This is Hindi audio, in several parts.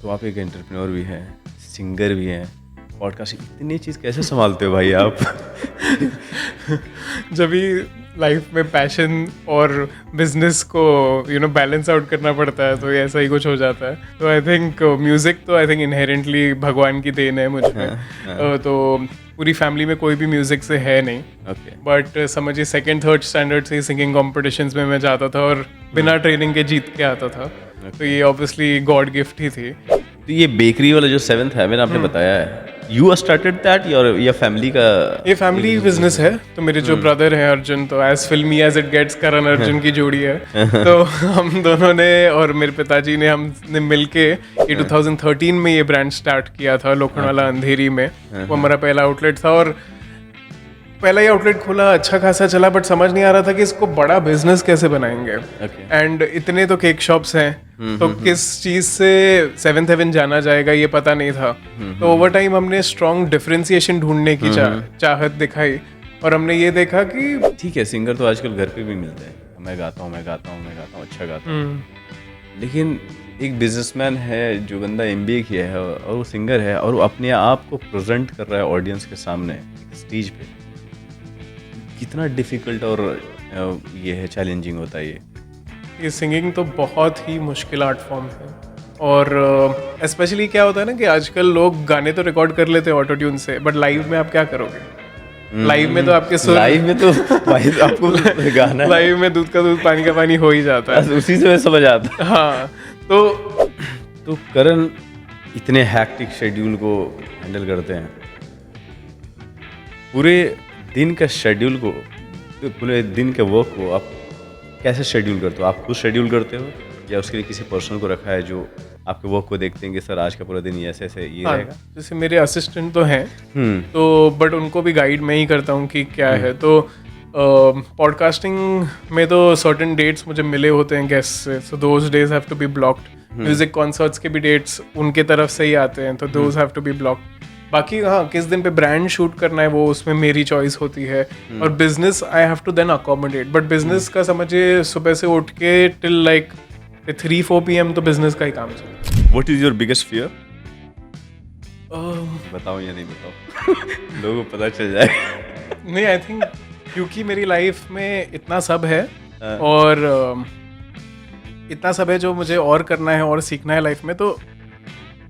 तो आप एक एंटरप्रेन्योर भी हैं, सिंगर भी हैं, पॉडकास्ट, इतनी चीज़ कैसे संभालते हो भाई आप? जब भी लाइफ में पैशन और बिजनेस को बैलेंस आउट करना पड़ता है तो ये ऐसा ही कुछ हो जाता है। तो आई थिंक म्यूज़िक तो आई थिंक इनहेरेंटली भगवान की देन है मुझ में। तो पूरी फैमिली में कोई भी म्यूज़िक से है नहीं। ओके। बट समझिए सेकेंड थर्ड स्टैंडर्ड से सिंगिंग कॉम्पिटिशन्स में मैं जाता था और बिना ट्रेनिंग के जीत के आता था। तो ये ऑब्वियसली गॉड गिफ्ट ही थी। तो ये बेकरी वाला जो 7th हेवन आपने बताया है, यू स्टार्टेड दैट या फैमिली का? ये फैमिली बिजनेस है। तो मेरे जो ब्रदर हैं अर्जुन, तो एज फिल्मी as it gets Karan Arjun की जोड़ी है। तो हम दोनों ने और मेरे पिताजी ने हमने मिलके ये 2013 में ये ब्रांड स्टार्ट किया था लोखंडवाला अंधेरी में। वो हमारा पहला आउटलेट था और पहला ही आउटलेट खोला, अच्छा खासा चला, बट समझ नहीं आ रहा था कि इसको बड़ा बिजनेस कैसे बनाएंगे। एंड इतने तो केक शॉप्स हैं, तो किस चीज से 7th हेवन जाना जाएगा ये पता नहीं था। तो ओवर टाइम हमने स्ट्रॉन्ग डिफरेंशिएशन ढूंढने की चाहत दिखाई और हमने ये देखा कि ठीक है, सिंगर तो आजकल घर पे भी मिलते हैं, मैं गाता हूँ, अच्छा गाता हूँ। लेकिन एक बिजनेसमैन है, जो बंदा MBA किया है और वो सिंगर है और वो अपने आप को प्रेजेंट कर रहा है ऑडियंस के सामने स्टेज पे, कितना डिफिकल्ट और ये है, चैलेंजिंग होता है ये सिंगिंग तो बहुत ही मुश्किल आर्ट फॉर्म है। और स्पेशली क्या होता है ना कि आजकल लोग गाने तो रिकॉर्ड कर लेते हैं ऑटो ट्यून से, बट लाइव में आप क्या करोगे? लाइव में तो आपके सुर, लाइव में तो भाई आपको गाना है, लाइव में दूध का दूध पानी का पानी हो ही जाता है। उसी से मैं समझ आता है। हाँ, तो करण इतने हैक्टिक शेड्यूल को हैंडल करते हैं, पूरे दिन का शेड्यूल को, पूरे दिन के वर्क को आप कैसे शेड्यूल करते हो? आप खुद शेड्यूल करते हो या उसके लिए किसी पर्सन को रखा है जो आपके वर्क को देखते हैं कि सर आज का पूरा दिन ये ऐसे ऐसे ये रहेगा? जैसे मेरे असिस्टेंट तो हैं, तो बट उनको भी गाइड मैं ही करता हूँ कि क्या है। तो पॉडकास्टिंग में तो सर्टेन डेट्स मुझे मिले होते हैं गेस्ट से, so those days have to be blocked. Music concerts के भी डेट्स उनके तरफ से ही आते हैं, तो those have to be blocked. बाकी हाँ, किस दिन पे ब्रांड शूट करना है वो उसमें मेरी चॉइस होती है। और business I have to then accommodate, but business का समझिए सुबह से उठ के टिल लाइक 3-4 PM तो बिजनेस का ही काम चलता है। What is your biggest fear? बताओ या नहीं बताओ? लोगों को पता चल जाए। नहीं, आई थिंक क्योंकि मेरी लाइफ में इतना सब है और इतना सब है जो मुझे और करना है और सीखना है लाइफ में, तो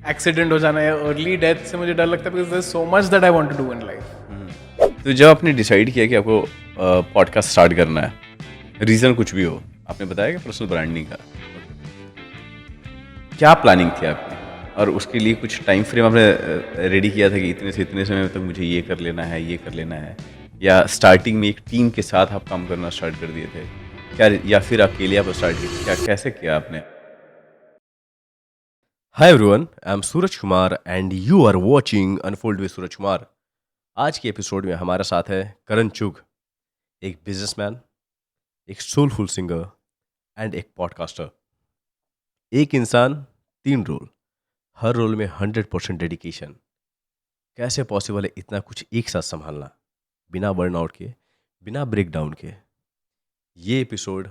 एक्सीडेंट हो जाना है, अर्ली डेथ से मुझे डर लगता है, because there is so much that I want to do in life. तो जब आपने डिसाइड किया कि आपको पॉडकास्ट स्टार्ट करना है, रीज़न कुछ भी हो, आपने बताया कि पर्सनल ब्रांडिंग का, क्या प्लानिंग थी आपकी? और उसके लिए कुछ टाइम फ्रेम आपने रेडी किया था कि इतने से इतने समय तक मुझे ये कर लेना है, ये कर लेना है, या स्टार्टिंग में एक टीम के साथ आप काम करना स्टार्ट कर दिए थे क्या, या फिर अकेले आप स्टार्ट किए, क्या कैसे किया आपने? Hi everyone, I am Suraj Kumar and you are watching unfold with Suraj Kumar. आज के एपिसोड में हमारे साथ है करण चुग, एक बिजनेसमैन, एक सोलफुल सिंगर एंड एक पॉडकास्टर। एक इंसान 3 रोल, हर रोल में 100% डेडिकेशन। कैसे पॉसिबल है इतना कुछ एक साथ संभालना, बिना बर्नआउट के, बिना ब्रेकडाउन के? ये एपिसोड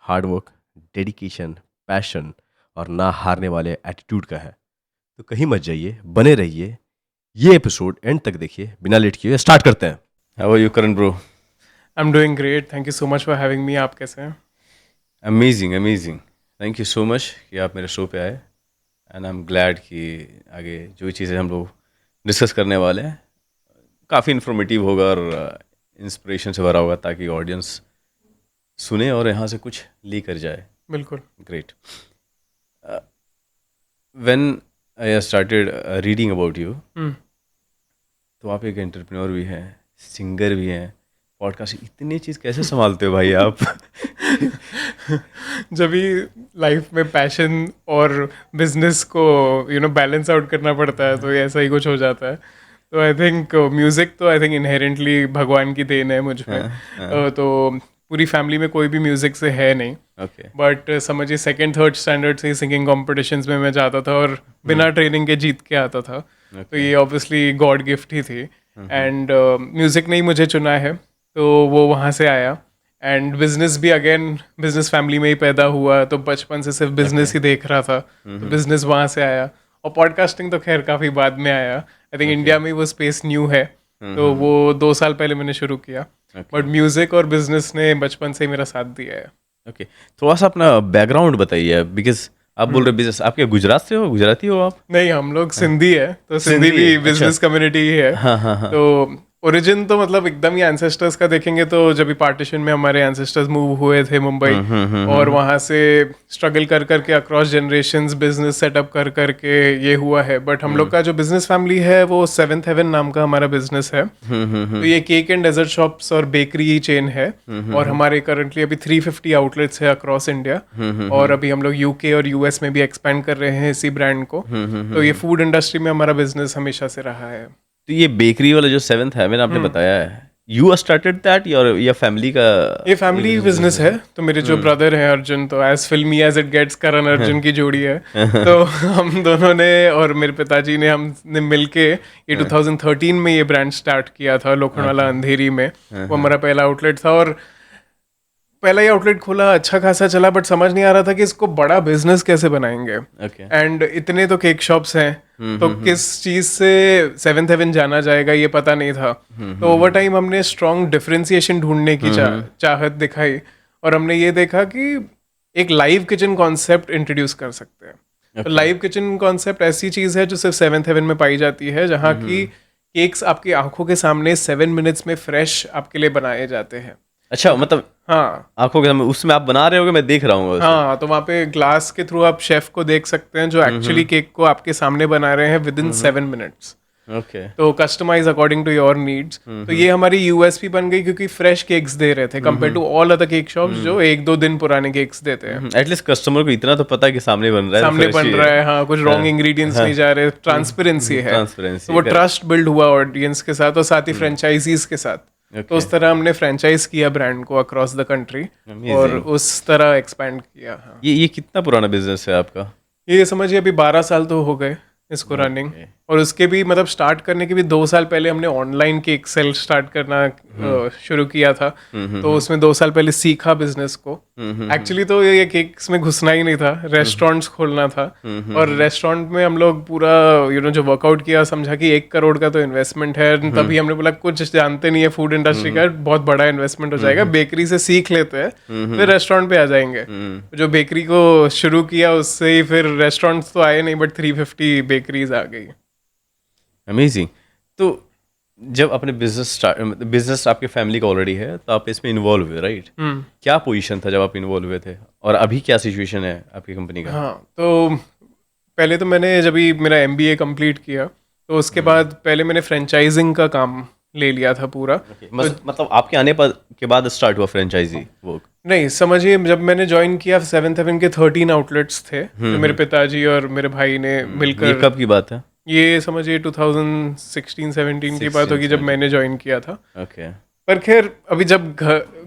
हार्डवर्क, डेडिकेशन, पैशन और ना हारने वाले एटीट्यूड का है। तो कहीं मत जाइए, बने रहिए, ये एपिसोड एंड तक देखिए। बिना लेट किए स्टार्ट करते हैं। How are you Karan bro? I am doing great, thank you so much for having me. आप कैसे हैं? Amazing amazing, thank you so much कि आप मेरे शो पे आए। एंड आई एम ग्लैड कि आगे जो चीज़ें हम लोग डिस्कस करने वाले हैं काफ़ी इन्फॉर्मेटिव होगा और इंस्पिरेशन से भरा होगा, ताकि ऑडियंस सुने और यहाँ से कुछ लेकर जाए। बिल्कुल। Great. When I started reading about you, तो आप एक एंटरप्रेन्योर भी हैं, सिंगर भी हैं, पॉडकास्ट, इतनी चीज़ कैसे संभालते हो भाई आप? जब भी लाइफ में पैशन और बिजनेस को बैलेंस आउट करना पड़ता है तो ये ऐसा ही कुछ हो जाता है। तो आई थिंक म्यूज़िक तो आई थिंक इनहेरेंटली भगवान की देन है मुझ में। तो पूरी फैमिली में कोई भी म्यूज़िक से है नहीं। बट समझिए सेकेंड थर्ड स्टैंडर्ड से सिंगिंग कॉम्पिटिशन्स में मैं जाता था और बिना ट्रेनिंग के जीत के आता था। तो ये ऑब्वियसली गॉड गिफ्ट ही थी। एंड म्यूज़िक ने ही मुझे चुना है, तो वो वहाँ से आया। एंड बिजनेस भी अगेन बिजनेस फैमिली में ही पैदा हुआ, तो बचपन से सिर्फ बिजनेस ही देख रहा था, तो बिजनेस वहाँ से आया। और पॉडकास्टिंग तो खैर काफ़ी बाद में आया। आई थिंक इंडिया में वो स्पेस न्यू है, तो वो 2 साल पहले मैंने शुरू किया। बट म्यूज़िक और बिजनेस ने बचपन से ही मेरा साथ दिया है। ओके, थोड़ा सा अपना बैकग्राउंड बताइए, बिकॉज आप बोल रहे बिजनेस, आप क्या गुजरात से हो, गुजराती हो आप? नहीं, हम लोग सिंधी है, तो सिंधी सिंधी भी है, बिजनेस कम्युनिटी ही है। हाँ हाँ हाँ। तो ओरिजिन तो मतलब एकदम ही एंसेस्टर्स का देखेंगे तो जब भी पार्टीशन में हमारे एंसेस्टर्स मूव हुए थे मुंबई, और वहाँ से स्ट्रगल कर करके अक्रॉस जनरेशंस बिजनेस सेटअप कर करके ये हुआ है। बट हम लोग का जो बिजनेस फैमिली है वो सेवेंथ हेवन नाम का हमारा बिजनेस है। तो ये केक एंड डेजर्ट शॉप्स और बेकरी चेन है, और हमारे करंटली अभी 350 आउटलेट्स है अक्रॉस इंडिया, और अभी हम लोग यूके और यूएस में भी एक्सपेंड कर रहे हैं इसी ब्रांड को। तो ये फूड इंडस्ट्री में हमारा बिजनेस हमेशा से रहा है। तो ये बेकरी वाला जो सेवेंथ हेवन आपने बताया है, यू स्टार्टेड दैट या फैमिली का? ये फैमिली बिजनेस है। तो मेरे जो ब्रदर हैं अर्जुन, तो एज फिल्मी as it gets Karan Arjun की जोड़ी है। तो हम दोनों ने और मेरे पिताजी ने हमने मिलके ये 2013 में ये ब्रांड स्टार्ट किया था लोखंडवाला अंधेरी में। वो हमारा पहला आउटलेट था, और पहला ही आउटलेट खोला, अच्छा खासा चला, बट समझ नहीं आ रहा था कि इसको बड़ा बिजनेस कैसे बनाएंगे। एंड इतने तो केक शॉप्स हैं, तो किस चीज से सेवेंथ हेवन जाना जाएगा ये पता नहीं था। तो ओवर टाइम हमने स्ट्रॉन्ग डिफरेंशिएशन ढूंढने की चाहत दिखाई, और हमने ये देखा कि एक लाइव किचन कॉन्सेप्ट इंट्रोड्यूस कर सकते हैं। तो लाइव किचन कॉन्सेप्ट ऐसी चीज है जो सिर्फ सेवेंथ हेवन में पाई जाती है, जहाँ की केक्स आपकी आंखों के सामने 7 मिनट्स में फ्रेश आपके लिए बनाए जाते हैं। अच्छा, मतलब हाँ, आंखों के सामने उसमें आप बना रहे होगे, मैं देख रहा हूँ। हाँ, तो वहाँ पे ग्लास के थ्रू आप शेफ को देख सकते हैं जो एक्चुअली केक को आपके सामने बना रहे हैं विद इन 7 मिनट्स। ओके, तो customise according to your needs. तो ये हमारी यूएसपी बन गई, क्योंकि फ्रेश केक्स दे रहे थे compare to all other cake shops जो 1-2 दिन पुराने केक्स देते हैं। एटलीस्ट कस्टमर को इतना तो पता है कि सामने बन रहा है, सामने बन रहा है, हाँ, कुछ रॉन्ग इंग्रेडिएंट्स नहीं जा रहे, ट्रांसपेरेंसी है। तो वो ट्रस्ट बिल्ड हुआ ऑडियंस के साथ, और साथ ही फ्रेंचाइजीज के साथ। तो उस तरह हमने फ्रेंचाइज किया ब्रांड को अक्रॉस द कंट्री, और उस तरह एक्सपैंड किया। हाँ। ये कितना पुराना बिजनेस है आपका? ये समझिए अभी 12 साल तो हो गए इसको रनिंग, और उसके भी मतलब स्टार्ट करने के भी 2 साल पहले हमने ऑनलाइन केक सेल स्टार्ट करना शुरू किया था। तो उसमें 2 साल पहले सीखा बिजनेस को। एक्चुअली तो ये केक्स में घुसना ही नहीं था, रेस्टोरेंट्स खोलना था। और रेस्टोरेंट में हम लोग पूरा जो वर्कआउट किया, समझा कि 1 करोड़ का तो इन्वेस्टमेंट है। तभी हमने बोला कुछ जानते नहीं है फूड इंडस्ट्री का, बहुत बड़ा इन्वेस्टमेंट हो जाएगा, बेकरी से सीख लेते हैं, फिर रेस्टोरेंट पे आ जाएंगे। जो बेकरी को शुरू किया उससे ही फिर रेस्टोरेंट्स तो आए नहीं, बट 350 बेकरीज आ गई। अमेजिंग। तो जब अपने बिजनेस आपके फैमिली का ऑलरेडी है, तो आप इसमें इन्वॉल्व हुए, राइट? क्या पोजीशन था जब आप इन्वॉल्व हुए थे, और अभी क्या सिचुएशन है आपकी कंपनी का? हाँ, तो पहले तो मैंने जब भी मेरा MBA कंप्लीट किया, तो उसके बाद पहले मैंने फ्रेंचाइजिंग का काम ले लिया था पूरा। मतलब आपके आने के बाद स्टार्ट हुआ फ्रेंचाइजी वर्क? नहीं, समझिए जब मैंने ज्वाइन किया सेवेंथ हेवन के 13 आउटलेट्स थे जो मेरे पिताजी और मेरे भाई ने मिलकर। ये कब की बात है? ये समझिए 2016-17 की बात होगी जब मैंने ज्वाइन किया था। ओके। पर खैर, अभी जब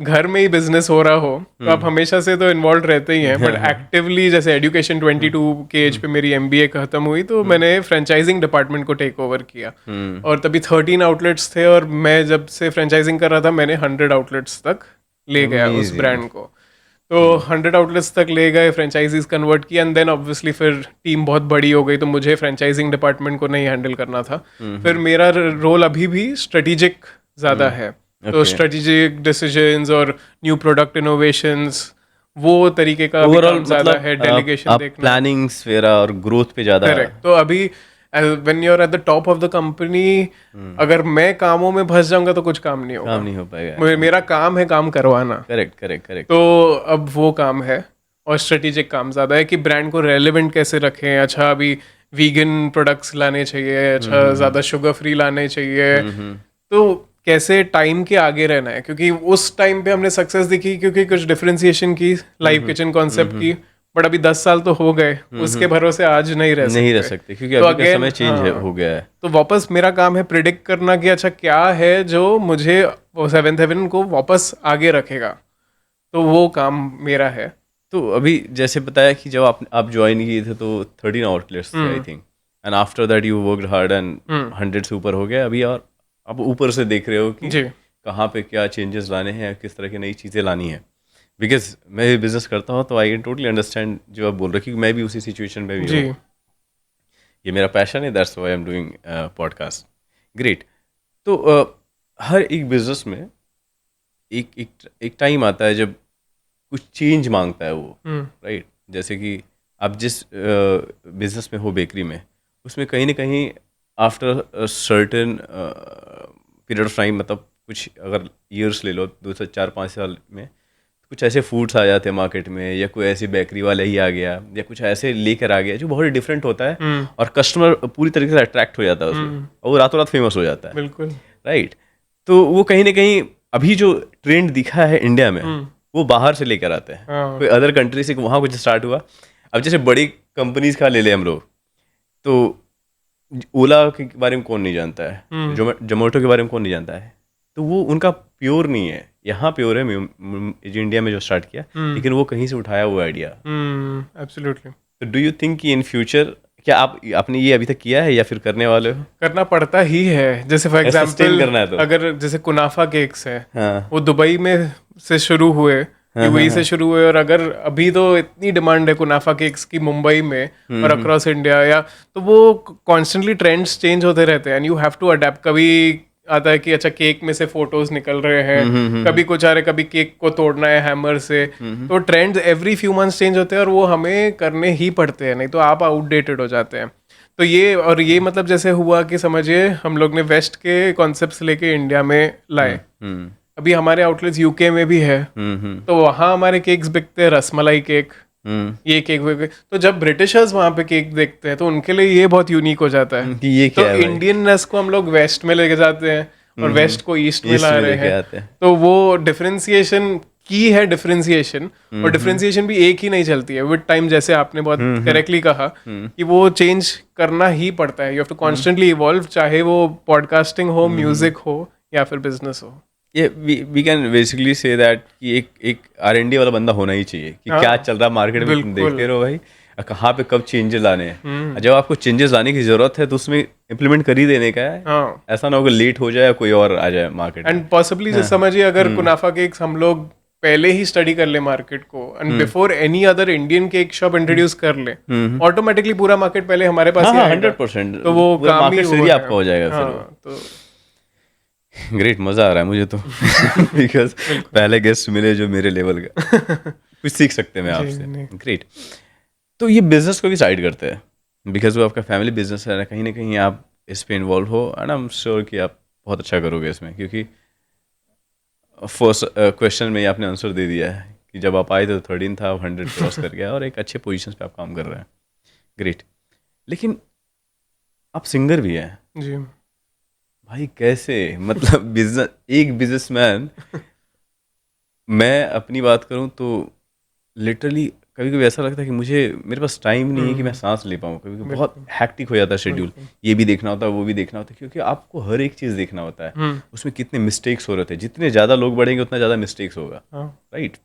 घर में ही बिजनेस हो रहा हो तो आप हमेशा से तो इन्वॉल्व रहते ही हैं, बट एक्टिवली जैसे एजुकेशन 22 के एज पे मेरी MBA खत्म हुई, तो मैंने फ्रेंचाइजिंग डिपार्टमेंट को टेक ओवर किया। और तभी 13 आउटलेट्स थे, और मैं जब से फ्रेंचाइजिंग कर रहा था मैंने 100 आउटलेट्स तक ले गया उस ब्रांड को। तो 100 आउटलेट्स तक ले गए, फ्रेंचाइजीज कन्वर्ट किया, एंड देन ऑब्वियसली फिर टीम बहुत बड़ी हो गई, तो मुझे फ्रेंचाइजिंग डिपार्टमेंट को नहीं हैंडल करना था। फिर मेरा रोल अभी भी स्ट्रेटेजिक ज़्यादा है। तो स्ट्रेटेजिक डिसीजंस और न्यू प्रोडक्ट इनोवेशंस, वो तरीके का ओवरऑल ज़्यादा है, डेलीगेशन देखना, प्लानिंग्स वगैरह और ग्रोथ पे ज़्यादा। करेक्ट। तो अभी when you are at the top of the company, अगर मैं कामों में फंस जाऊंगा तो कुछ काम नहीं होगा, काम नहीं हो पाएगा। मेरा काम है काम करवाना। करेक्ट। तो अब वो काम है, और स्ट्रेटेजिक काम ज़्यादा है कि ब्रांड को रेलेवेंट कैसे रखें। अच्छा, अभी वीगन प्रोडक्ट्स लाने चाहिए, अच्छा ज़्यादा शुगर फ्री लाने चाहिए, तो कैसे टाइम के आगे रहना है, क्योंकि उस टाइम पे हमने सक्सेस दिखी क्योंकि कुछ डिफरेंशिएशन की, लाइव किचन कॉन्सेप्ट की, बट अभी 10 साल तो हो गए, उसके भरोसे आज नहीं रह सकते क्योंकि अभी का समय चेंज हो गया है। तो वापस मेरा काम है प्रिडिक्ट करना कि अच्छा क्या है जो मुझे वो सेवेंथ हेवन को वापस आगे रखेगा, तो वो काम मेरा है। तो अभी जैसे बताया कि जब आप ज्वाइन किए थे तो 13 आउटलेट्स थे I think, and after that you worked hard and 100 से ऊपर हो गया अभी, और आप ऊपर से देख रहे हो कि कहाँ पे क्या चेंजेस लाने हैं, किस तरह की नई चीज़ें लानी है। बिकॉज मैं भी बिजनेस करता हूँ, तो आई कैन टोटली अंडरस्टैंड जो आप बोल रहे हो, क्योंकि मैं भी उसी सिचुएशन में भी हूँ ये मेरा पैशन है, that's why I am doing podcast. Great. तो हर एक बिजनेस में एक एक एक टाइम आता है जब कुछ चेंज मांगता है वो, राइट? जैसे कि आप जिस बिजनेस में हो, बेकरी में, उसमें कहीं ना कहीं after certain period of time, मतलब कुछ अगर ईयर्स ले लो, 2 से 4-5 साल में, कुछ ऐसे फूड्स आ जाते हैं मार्केट में, या कोई ऐसी बेकरी वाला ही आ गया, या कुछ ऐसे लेकर आ गया जो बहुत डिफरेंट होता है, और कस्टमर पूरी तरीके से अट्रैक्ट हो जाता है उसमें, और वो रातों रात फेमस हो जाता है। बिल्कुल, राइट। तो वो कहीं ना कहीं अभी जो ट्रेंड दिखा है इंडिया में, वो बाहर से लेकर आते हैं, कोई अदर कंट्री से, वहाँ कुछ स्टार्ट हुआ। अब जैसे बड़ी कंपनीज का ले लें हम लोग, तो ओला के बारे में कौन नहीं जानता है, जोमेटो के बारे में कौन नहीं जानता है, तो वो उनका प्योर नहीं है। यहाँ प्योर है इंडिया में जो स्टार्ट किया, लेकिन वो कहीं से उठाया हुआ आइडिया। एब्सोल्युटली। तो डू यू थिंक कि इन फ्यूचर क्या आपने ये अभी तक किया है या फिर करने वाले हो? करना पड़ता ही है। जैसे फॉर sustain करना है एग्जांपल तो। अगर जैसे कुनाफा केक्स है, हाँ। वो दुबई में से शुरू हुए, यूएई से शुरू हुए, और अगर अभी तो इतनी डिमांड है कुनाफा केक्स की मुंबई में और अक्रॉस इंडिया, या तो वो कॉन्स्टेंटली ट्रेंड्स चेंज होते रहते हैं, and you have to adapt. कभी आता है कि अच्छा केक में से फोटोज निकल रहे हैं, कभी कुछ आ रहे, कभी केक को तोड़ना है हैमर से, तो trends every few months change होते हैं, और वो हमें करने ही पड़ते हैं, नहीं तो आप आउटडेटेड हो जाते हैं। तो ये मतलब जैसे हुआ कि समझिए हम लोग ने वेस्ट के कॉन्सेप्ट्स लेके इंडिया में लाए। अभी हमारे आउटलेट्स यूके में भी है, तो वहाँ हमारे केक्स बिकते हैं, रसमलाई केक, ये केक वे। तो जब ब्रिटिशर्स वहाँ पे केक देखते हैं तो उनके लिए ये बहुत यूनिक हो जाता है कि ये क्या तो है भाई? इंडियननेस को हम लोग वेस्ट में लेके जाते हैं और वेस्ट को ईस्ट में ला रहे हैं। तो वो डिफरेंशिएशन की है, डिफरेंशिएशन, और डिफरेंशिएशन भी एक ही नहीं चलती है विद टाइम, जैसे आपने बहुत करेक्टली कहा कि वो चेंज करना ही पड़ता है। You have to constantly evolve, चाहे वो पॉडकास्टिंग हो, म्यूजिक हो, या फिर बिजनेस हो। ये we can basically say that कि एक R&D वाला बंदा होना ही चाहिए कि क्या चल रहा है मार्केट में, तुम देखते रहो भाई, कहाँ पे कब चेंजेस लाने हैं। जब आपको चेंजेस लाने की जरूरत है तो उसमें इम्प्लीमेंट कर ही देने का है। ऐसा ना हो कि लेट हो जाए, कोई और आ जाए मार्केट में। एंड पॉसिबली जैसे समझिए अगर कुनाफा केक्स हम लोग पहले ही स्टडी कर ले मार्केट को, and before any other Indian cake shop introduce कर ले, ऑटोमेटिकली पूरा मार्केट पहले हमारे पास ही आएगा। 100%। तो वो काम ही आपका हो जाएगा फिर। तो ग्रेट, मजा आ रहा है मुझे तो बिकॉज पहले गेस्ट मिले जो मेरे लेवल का, कुछ सीख सकते हैं मैं आपसे। ग्रेट। तो ये बिजनेस को भी साइड करते हैं, बिकॉज वो आपका फैमिली बिजनेस है ना, कहीं आप इस पे इन्वॉल्व हो, एंड आई एम श्योर कि आप बहुत अच्छा करोगे इसमें, क्योंकि फर्स्ट क्वेश्चन में ही आपने आंसर दे दिया है कि जब आप आए तो 13 था, 100 क्रॉस कर गया, और एक अच्छे पोजीशन पे आप काम कर रहे हैं। ग्रेट। लेकिन आप सिंगर भी हैं जी भाई, कैसे? मतलब एक बिजनेसमैन मैं अपनी बात करूं तो लिटरली कभी कभी ऐसा लगता है कि मेरे पास टाइम नहीं है कि मैं सांस ले पाऊँ। कभी कभी बहुत हैक्टिक हो जाता है शेड्यूल, ये भी देखना होता है, वो भी देखना होता है, क्योंकि आपको हर एक चीज़ देखना होता है। उसमें कितने मिस्टेक्स हो रहे थे, जितने ज़्यादा लोग बढ़ेंगे उतना ज़्यादा मिस्टेक्स होगा, राइट?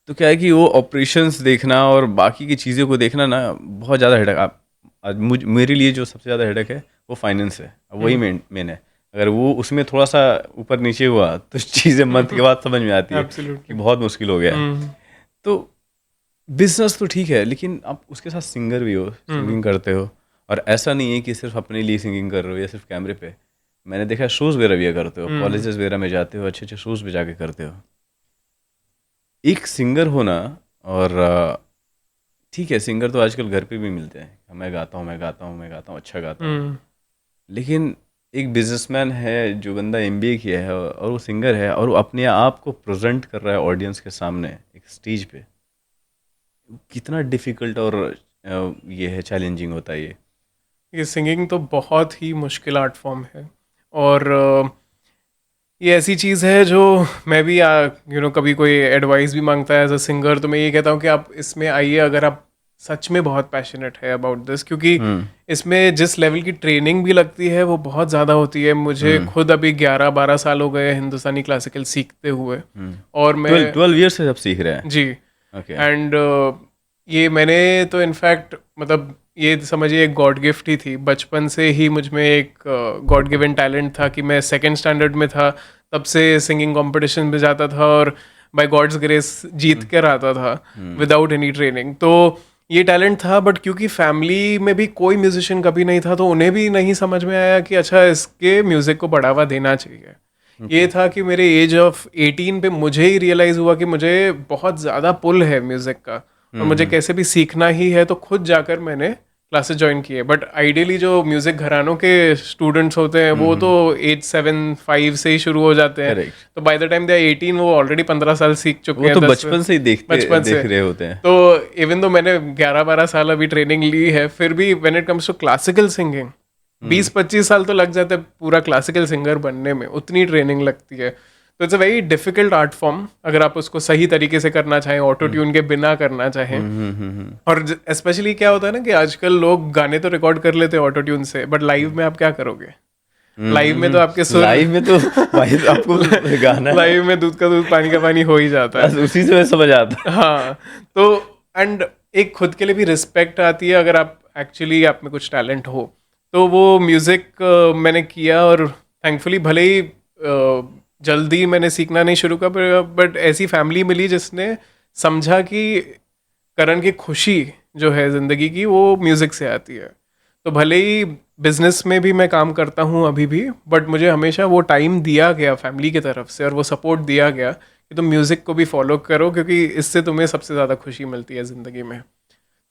तो क्या है कि वो ऑपरेशंस देखना और बाकी की चीज़ों को देखना ना बहुत ज़्यादा हेडेक। मेरे लिए जो सबसे ज़्यादा हेडेक है वो फाइनेंस है, वही मेन है। अगर वो उसमें थोड़ा सा ऊपर नीचे हुआ तो चीज़ें मंथ के बाद समझ में आती है कि बहुत मुश्किल हो गया। तो बिजनेस तो ठीक है, लेकिन आप उसके साथ सिंगर भी हो, सिंगिंग करते हो, और ऐसा नहीं है कि सिर्फ अपने लिए सिंगिंग कर रहे हो या सिर्फ कैमरे पे। मैंने देखा शोज़ वगैरह भी करते हो, कॉलेजेस वगैरह में जाते हो, अच्छे अच्छे शोज़ पे जाके करते हो। एक सिंगर होना, और ठीक है सिंगर तो आजकल घर पे भी मिलते हैं, मैं गाता हूँ, अच्छा गाता हूँ, लेकिन एक बिजनेसमैन है जो बंदा MBA किया है और वो सिंगर है, और वो अपने आप को प्रेजेंट कर रहा है ऑडियंस के सामने एक स्टेज पे, कितना डिफिकल्ट और ये है, चैलेंजिंग होता है ये सिंगिंग तो बहुत ही मुश्किल आर्ट फॉर्म है, और ये ऐसी चीज़ है जो मैं भी कभी कोई एडवाइस भी मांगता है एज अ सिंगर, तो मैं ये कहता हूँ कि आप इसमें आइए अगर आप सच में बहुत पैशनेट है अबाउट दिस, क्योंकि इसमें जिस लेवल की ट्रेनिंग भी लगती है वो बहुत ज़्यादा होती है। मुझे खुद अभी 11-12 साल हो गए हिंदुस्तानी क्लासिकल सीखते हुए, और मैं 12 ईयर्स से सब सीख रहे हैं जी। एंड ये मैंने तो इनफैक्ट मतलब ये समझिए एक गॉड गिफ्ट ही थी, बचपन से ही मुझ में एक गॉड गिवन टैलेंट था कि मैं 2nd स्टैंडर्ड में था तब से सिंगिंग कंपटीशन में जाता था और बाय गॉड्स ग्रेस जीत कर आता था विदाउट एनी ट्रेनिंग। तो ये टैलेंट था, बट क्योंकि फैमिली में भी कोई म्यूजिशियन कभी नहीं था तो उन्हें भी नहीं समझ में आया कि अच्छा इसके म्यूज़िक को बढ़ावा देना चाहिए। ये था कि मेरे एज ऑफ 18 पे मुझे ही रियलाइज़ हुआ कि मुझे बहुत ज़्यादा पुल है म्यूज़िक का, और मुझे कैसे भी सीखना ही है, तो खुद जाकर मैंने क्लासेस ज्वाइन किए। बट आइडियली जो म्यूज़िक घरानों के स्टूडेंट्स होते हैं वो तो एज 7-5 से ही शुरू हो जाते हैं। Correct. तो बाय द टाइम दे 18 वो ऑलरेडी 15 साल सीख चुके वो हैं। तो 10 बचपन से ही देख रहे होते हैं। तो इवन दो मैंने 11-12 साल अभी ट्रेनिंग ली है, फिर भी when it comes to classical singing 20-25 साल तो लग जाते हैं पूरा क्लासिकल सिंगर बनने में, उतनी ट्रेनिंग लगती है। तो it's a very difficult art form अगर आप उसको सही तरीके से करना चाहें, ऑटो ट्यून के बिना करना चाहें। और स्पेशली क्या होता है ना कि आजकल लोग गाने तो रिकॉर्ड कर लेते हैं ऑटो ट्यून से, बट लाइव में आप क्या करोगे? लाइव में तो आपके सुर, लाइव में तो भाई आपको गाना है, लाइव में दूध का दूध पानी का पानी हो ही जाता है। बस उसी से मैं समझ आता है। हाँ, तो एंड एक खुद के लिए भी रिस्पेक्ट आती है अगर आप एक्चुअली आप में कुछ टैलेंट हो। तो वो म्यूज़िक मैंने किया, और थैंकफुली भले ही जल्दी मैंने सीखना नहीं शुरू किया, बट ऐसी फैमिली मिली जिसने समझा कि करण की खुशी जो है ज़िंदगी की वो म्यूज़िक से आती है। तो भले ही बिजनेस में भी मैं काम करता हूँ अभी भी, बट मुझे हमेशा वो टाइम दिया गया फैमिली की तरफ से, और वो सपोर्ट दिया गया कि तुम म्यूज़िक को भी फॉलो करो, क्योंकि इससे तुम्हें सबसे ज़्यादा खुशी मिलती है ज़िंदगी में।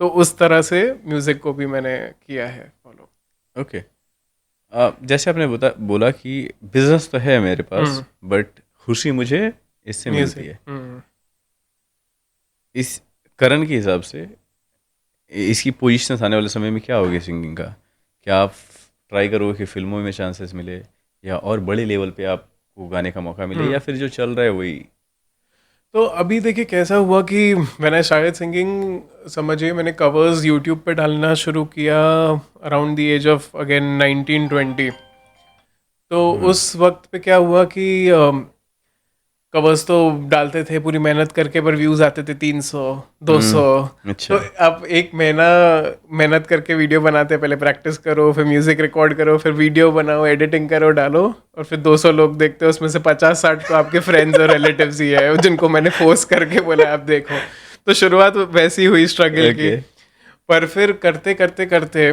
तो उस तरह से म्यूज़िक को भी मैंने किया है फॉलो। ओके, जैसे आपने बोला कि बिजनेस तो है मेरे पास, बट खुशी मुझे इससे मिलती है। इस करण के हिसाब से इसकी पोजीशन आने वाले समय में क्या होगी सिंगिंग का? क्या आप ट्राई करोगे कि फिल्मों में चांसेस मिले, या और बड़े लेवल पे आपको गाने का मौका मिले, या फिर जो चल रहा है वही? तो अभी देखिए कैसा हुआ कि मैंने शायद सिंगिंग, समझिए मैंने कवर्स यूट्यूब पे डालना शुरू किया around the age of again 19-20। तो उस वक्त पे क्या हुआ कि कवर्स तो डालते थे पूरी मेहनत करके, पर व्यूज़ आते थे 300-200। अच्छा। तो आप एक महीना मेहनत करके वीडियो बनाते, पहले प्रैक्टिस करो, फिर म्यूज़िक रिकॉर्ड करो, फिर वीडियो बनाओ, एडिटिंग करो, डालो, और फिर 200 लोग देखते हो, उसमें से 50-60 तो आपके फ्रेंड्स और रिलेटिव्स ही है जिनको मैंने फोर्स करके बोला आप देखो। तो शुरुआत वैसी हुई स्ट्रगल की। पर फिर करते करते करते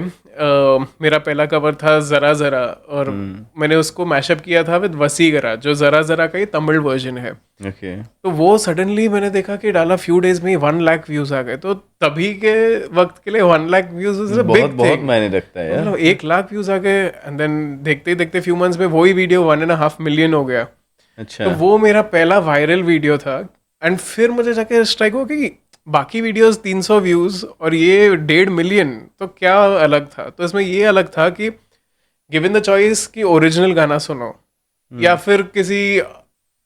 मेरा पहला कवर था ज़रा ज़रा, और मैंने उसको मैशअप किया था विद वसीगरा, जो ज़रा ज़रा का ही तमिल वर्जन है। ओके। तो वो सडनली मैंने देखा कि डाला फ्यू डेज में 1 लाख व्यूज आ गए। तो तभी के वक्त के लिए 1 लाख व्यूज बहुत मायने रखता है यार। मतलब 1 लाख व्यूज आ गए, एंड देन देखते देखते फ्यू मंथ्स में वही वीडियो 1.5 मिलियन हो गया। अच्छा। तो वो मेरा पहला वायरल वीडियो था। एंड फिर मुझे जाके स्ट्राइक हुआ कि बाकी वीडियोस 300 व्यूज और ये 1.5 मिलियन, तो क्या अलग था? तो इसमें ये अलग था कि गिवन द चॉइस कि ओरिजिनल गाना सुनो या फिर किसी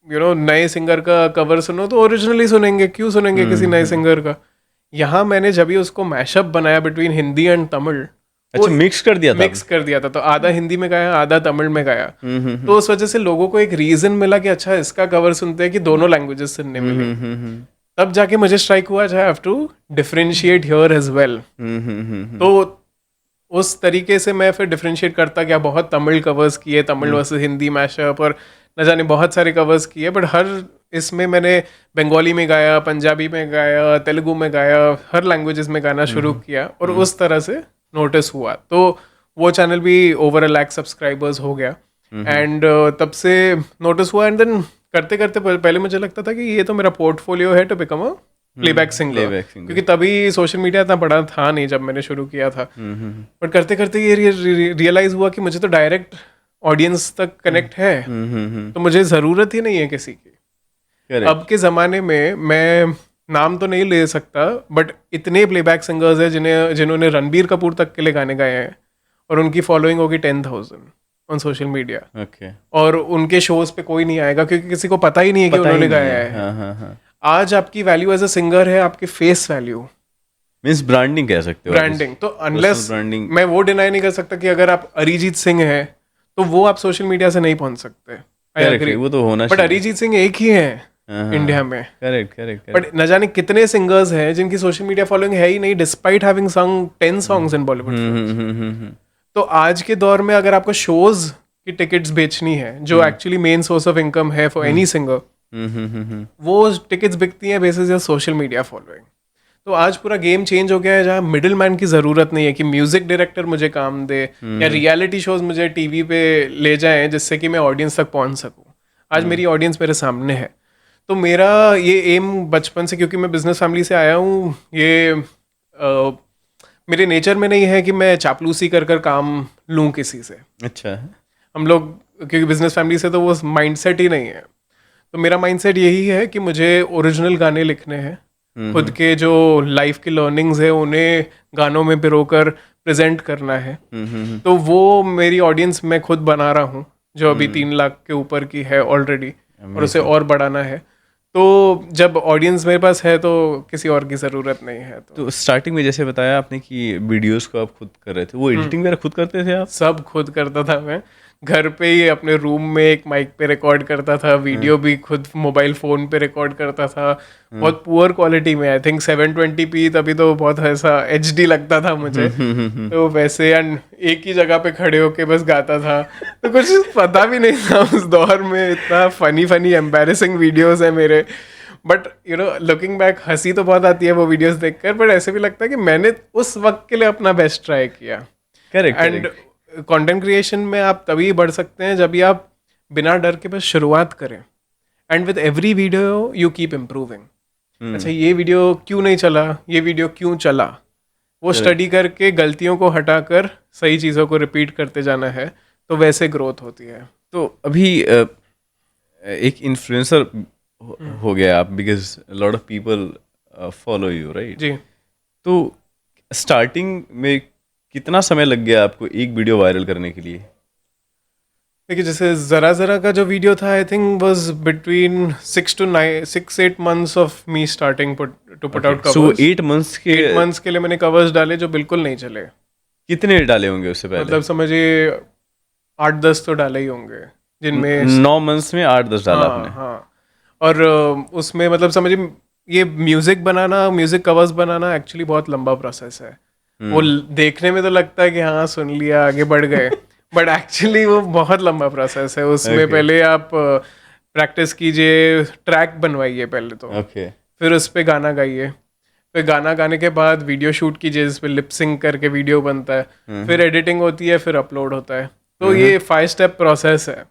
नए सिंगर का कवर सुनो, तो ओरिजिनल ही सुनेंगे, क्यों सुनेंगे किसी नए सिंगर का? यहाँ मैंने जब भी उसको मैशअप बनाया बिटवीन हिंदी एंड तमिल, अच्छा, मिक्स कर दिया था। तो आधा हिंदी में गाया, आधा तमिल में गाया। तो उस वजह से लोगों को एक रीजन मिला कि अच्छा इसका कवर सुनते हैं, कि दोनों लैंग्वेजेस सुनने मिले। तब जाके मुझे स्ट्राइक हुआ I have to differentiate here as well. तो उस तरीके से मैं फिर डिफरेंशिएट करता गया। बहुत तमिल कवर्स किए, तमिल वर्सेस हिंदी मैशअप, और न जाने बहुत सारे कवर्स किए, बट हर इसमें मैंने बंगाली में गाया, पंजाबी में गाया, तेलुगु में गाया, हर लैंग्वेजेस में गाना शुरू किया, और उस तरह से नोटिस हुआ। तो वो चैनल भी ओवर 1 लाख सब्सक्राइबर्स हो गया। एंड तब से नोटिस हुआ, एंड देन करते करते पहले मुझे लगता था कि ये तो मेरा पोर्टफोलियो है to become a playback singer, क्योंकि तभी सोशल मीडिया इतना बड़ा था नहीं जब मैंने शुरू किया था। बट करते करते ये रियलाइज हुआ कि मुझे तो डायरेक्ट ऑडियंस तक कनेक्ट है, तो मुझे ज़रूरत ही नहीं है किसी की। अब के ज़माने में मैं नाम तो नहीं ले सकता, बट इतने प्लेबैक सिंगर्स हैं जिन्होंने रणबीर कपूर तक के लिए गाने गाए हैं, और उनकी फॉलोइंग होगी 10,000 ऑन सोशल मीडिया। okay. और उनके शोज पे कोई नहीं आएगा क्योंकि किसी को पता ही नहीं है कि उन्होंने गाया है। हाँ। आज आपकी वैल्यू एज अ सिंगर है आपके फेस वैल्यू, मींस ब्रांडिंग कह सकते हो। ब्रांडिंग तो अनलेस मैं वो डिनाई नहीं कर सकता कि अगर आप अरिजीत सिंह है तो वो आप सोशल मीडिया से नहीं पहुंच सकते। आई एग्री, वो तो होना बट अरिजीत सिंह एक ही है इंडिया में। करेक्ट। बट न जाने कितने सिंगर्स हैं जिनकी सोशल मीडिया फॉलोइंग है ही नहीं, despite having song 10 songs in Bollywood. तो आज के दौर में अगर आपको शोज की टिकट्स बेचनी है, जो actually main source of income है फॉर एनी सिंगर, वो टिकट्स बिकती हैं बेसिस या सोशल मीडिया फॉलोइंग। तो आज पूरा गेम चेंज हो गया है, जहाँ मिडिल मैन की ज़रूरत नहीं है कि म्यूजिक डायरेक्टर मुझे काम दे या रियलिटी शोज मुझे टीवी पे ले जाएं जिससे कि मैं ऑडियंस तक पहुंच सकूं। आज मेरी ऑडियंस मेरे सामने है। तो मेरा ये एम बचपन से, क्योंकि मैं बिजनेस फैमिली से आया हूँ, ये मेरे नेचर में नहीं है कि मैं चापलूसी कर कर काम लूँ किसी से। अच्छा। हम लोग क्योंकि बिजनेस फैमिली से, तो वो माइंडसेट ही नहीं है। तो मेरा माइंडसेट यही है कि मुझे ओरिजिनल गाने लिखने हैं, खुद के जो लाइफ की लर्निंग्स है उन्हें गानों में पिरोकर प्रेजेंट करना है। तो वो मेरी ऑडियंस मैं खुद बना रहा हूँ, जो अभी 3 लाख के ऊपर की है ऑलरेडी, और उसे और बढ़ाना है। तो जब ऑडियंस मेरे पास है तो किसी और की ज़रूरत नहीं है। तो स्टार्टिंग में जैसे बताया आपने कि वीडियोस को आप खुद कर रहे थे, वो एडिटिंग वगैरह खुद करते थे आप? सब खुद करता था मैं, घर पे ही अपने रूम में एक माइक पे रिकॉर्ड करता था, वीडियो भी खुद मोबाइल फ़ोन पे रिकॉर्ड करता था, बहुत पुअर क्वालिटी में। आई थिंक 720p, तभी तो बहुत ऐसा HD लगता था मुझे। तो वैसे एंड एक ही जगह पे खड़े होके बस गाता था, तो कुछ पता भी नहीं था उस दौर में। इतना फनी एम्बैरेसिंग वीडियोस है मेरे, but you know looking back हंसी तो बहुत आती है वो वीडियोस देखकर, बट ऐसे भी लगता है कि मैंने उस वक्त के लिए अपना बेस्ट ट्राई किया। करेक्ट। एंड कंटेंट क्रिएशन में आप तभी बढ़ सकते हैं जब भी आप बिना डर के बस शुरुआत करें, and with every video you keep improving. अच्छा, ये वीडियो क्यों नहीं चला, ये वीडियो क्यों चला, वो स्टडी करके गलतियों को हटाकर सही चीज़ों को रिपीट करते जाना है, तो वैसे ग्रोथ होती है। तो अभी एक इन्फ्लुएंसर हो गया आप, because lot of people follow you, right? जी। तो स्टार्टिंग में कितना समय लग गया आपको एक वीडियो वायरल करने के लिए? देखिए, जैसे ज़रा का जो वीडियो था, I think was between 6 to 8 months of me starting to put out covers. So 8 months के 8 months के लिए मैंने कवर्स डाले जो बिल्कुल नहीं चले। कितने डाले होंगे उससे पहले? मतलब समझिए 8-10 तो डाले ही होंगे, जिनमें 9 months में 8-10 डाला आपने? हाँ। और उसमें मतलब समझिए, ये म्यूजिक बनाना, म्यूजिक कवर्स बनाना एक्चुअली बहुत लंबा प्रोसेस है। वो देखने में तो लगता है कि हाँ सुन लिया आगे बढ़ गए, बट एक्चुअली वो बहुत लंबा प्रोसेस है। उसमें पहले आप प्रैक्टिस कीजिए, ट्रैक बनवाइए पहले तो, फिर उस पर गाना गाइए, फिर गाना गाने के बाद वीडियो शूट कीजिए जिस पे लिप सिंक करके वीडियो बनता है, फिर एडिटिंग होती है, फिर अपलोड होता है। तो ये 5 स्टेप प्रोसेस है।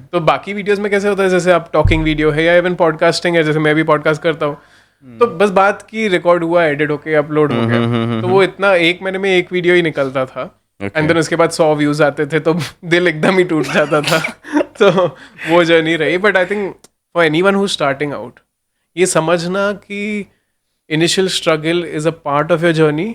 तो बाकी वीडियोस में कैसे होता है, जैसे आप टॉकिंग वीडियो है या इवन पॉडकास्टिंग है, जैसे मैं भी पॉडकास्ट करता हूँ, तो बस बात की रिकॉर्ड हुआ, एडिट होके अपलोड हो गया। तो वो इतना 1 महीने में 1 वीडियो ही निकलता था, एंड देन उसके बाद 100 व्यूज आते थे, तो दिल एकदम ही टूट जाता था। तो वो जर्नी रही। But I think for anyone who starting out, ये समझना कि initial struggle is a part of your journey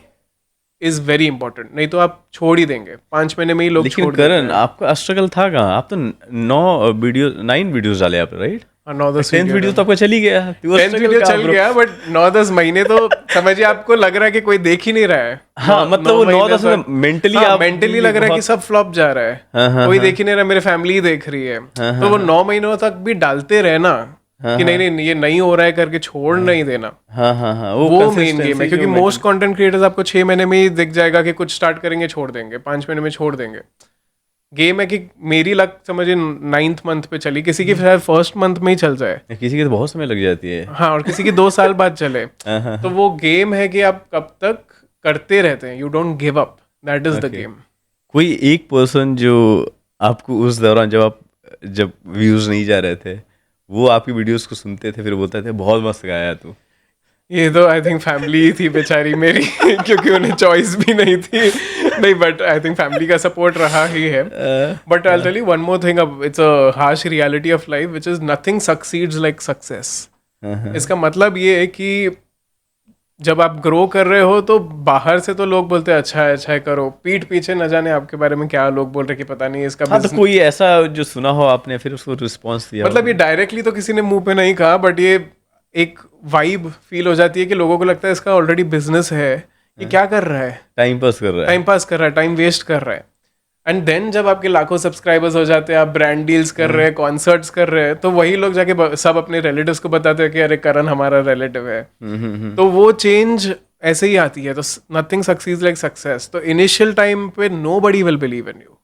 is very important. नहीं तो आप छोड़ ही देंगे 5 महीने में ही लोग छोड़ देंगे। लेकिन करण, आपका स्ट्रगल था कहाँ? आप तो 9 वीडियोस डाले आपने, राइट? 9-10 10th वीडियो तो आपका चल ही गया। 10th वीडियो चल गया, बट 9-10 महीने तो समझिए आपको लग रहा है कि कोई देख ही नहीं रहा है। हाँ, मतलब वो 9-10 में मेंटली लग रहा है कि सब फ्लॉप जा रहा है, कोई देख ही नहीं रहा, मेरे फैमिली देख रही है। तो वो 9 महीनों तक भी डालते रहना कि नहीं ये नहीं हो रहा है करके छोड़ नहीं देना। हाँ, वो मेन गेम है, क्योंकि मोस्ट कंटेंट क्रिएटर्स आपको 6 महीने में ही दिख जाएगा कि कुछ स्टार्ट करेंगे, छोड़ देंगे, 5 महीने में छोड़ देंगे। गेम है कि मेरी लक समझिए 9th मंथ पे चली, किसी की शायद 1st मंथ में ही चल जाए, किसी की तो बहुत समय लग जाती है। हाँ, और किसी की 2 साल बाद चले। तो वो गेम है कि आप कब तक करते रहते हैं, you don't give up, that is the game. कोई एक पर्सन जो आपको उस दौरान जब व्यूज नहीं जा रहे थे, वो आपकी वीडियोस को सुनते थे, फिर बोलते थे बहुत मस्त गाया तू? ये तो आई थिंक फैमिली थी बेचारी मेरी, क्योंकि उन्हें चॉइस भी नहीं थी। नहीं, बट आई थिंक फैमिली का सपोर्ट रहा ही है। But I will tell you one more thing, it's a harsh reality of life which is nothing succeeds like success. इसका मतलब ये है कि जब आप ग्रो कर रहे हो तो बाहर से तो लोग बोलते हैं अच्छा है करो, पीठ पीछे न जाने आपके बारे में क्या लोग बोल रहे कि पता नहीं इसका तो कोई ऐसा जो सुना हो आपने, फिर उसको रिस्पॉन्स दिया? मतलब ये डायरेक्टली तो किसी ने मुंह पे नहीं कहा, बट ये एक वाइब फील हो जाती है कि लोगों को लगता है इसका ऑलरेडी बिजनेस है, ये क्या कर रहा है, टाइम पास कर रहा है, टाइम वेस्ट कर रहा है। एंड देन जब आपके लाखों सब्सक्राइबर्स हो जाते हैं, आप ब्रांड डील्स कर रहे हैं, कॉन्सर्ट्स कर रहे हैं, तो वही लोग जाके सब अपने रिलेटिव्स को बताते हैं कि अरे करण हमारा रिलेटिव है। तो वो चेंज ऐसे ही आती है। तो नथिंग सक्सीड्स लाइक सक्सेस। तो इनिशियल टाइम पे nobody will believe in you,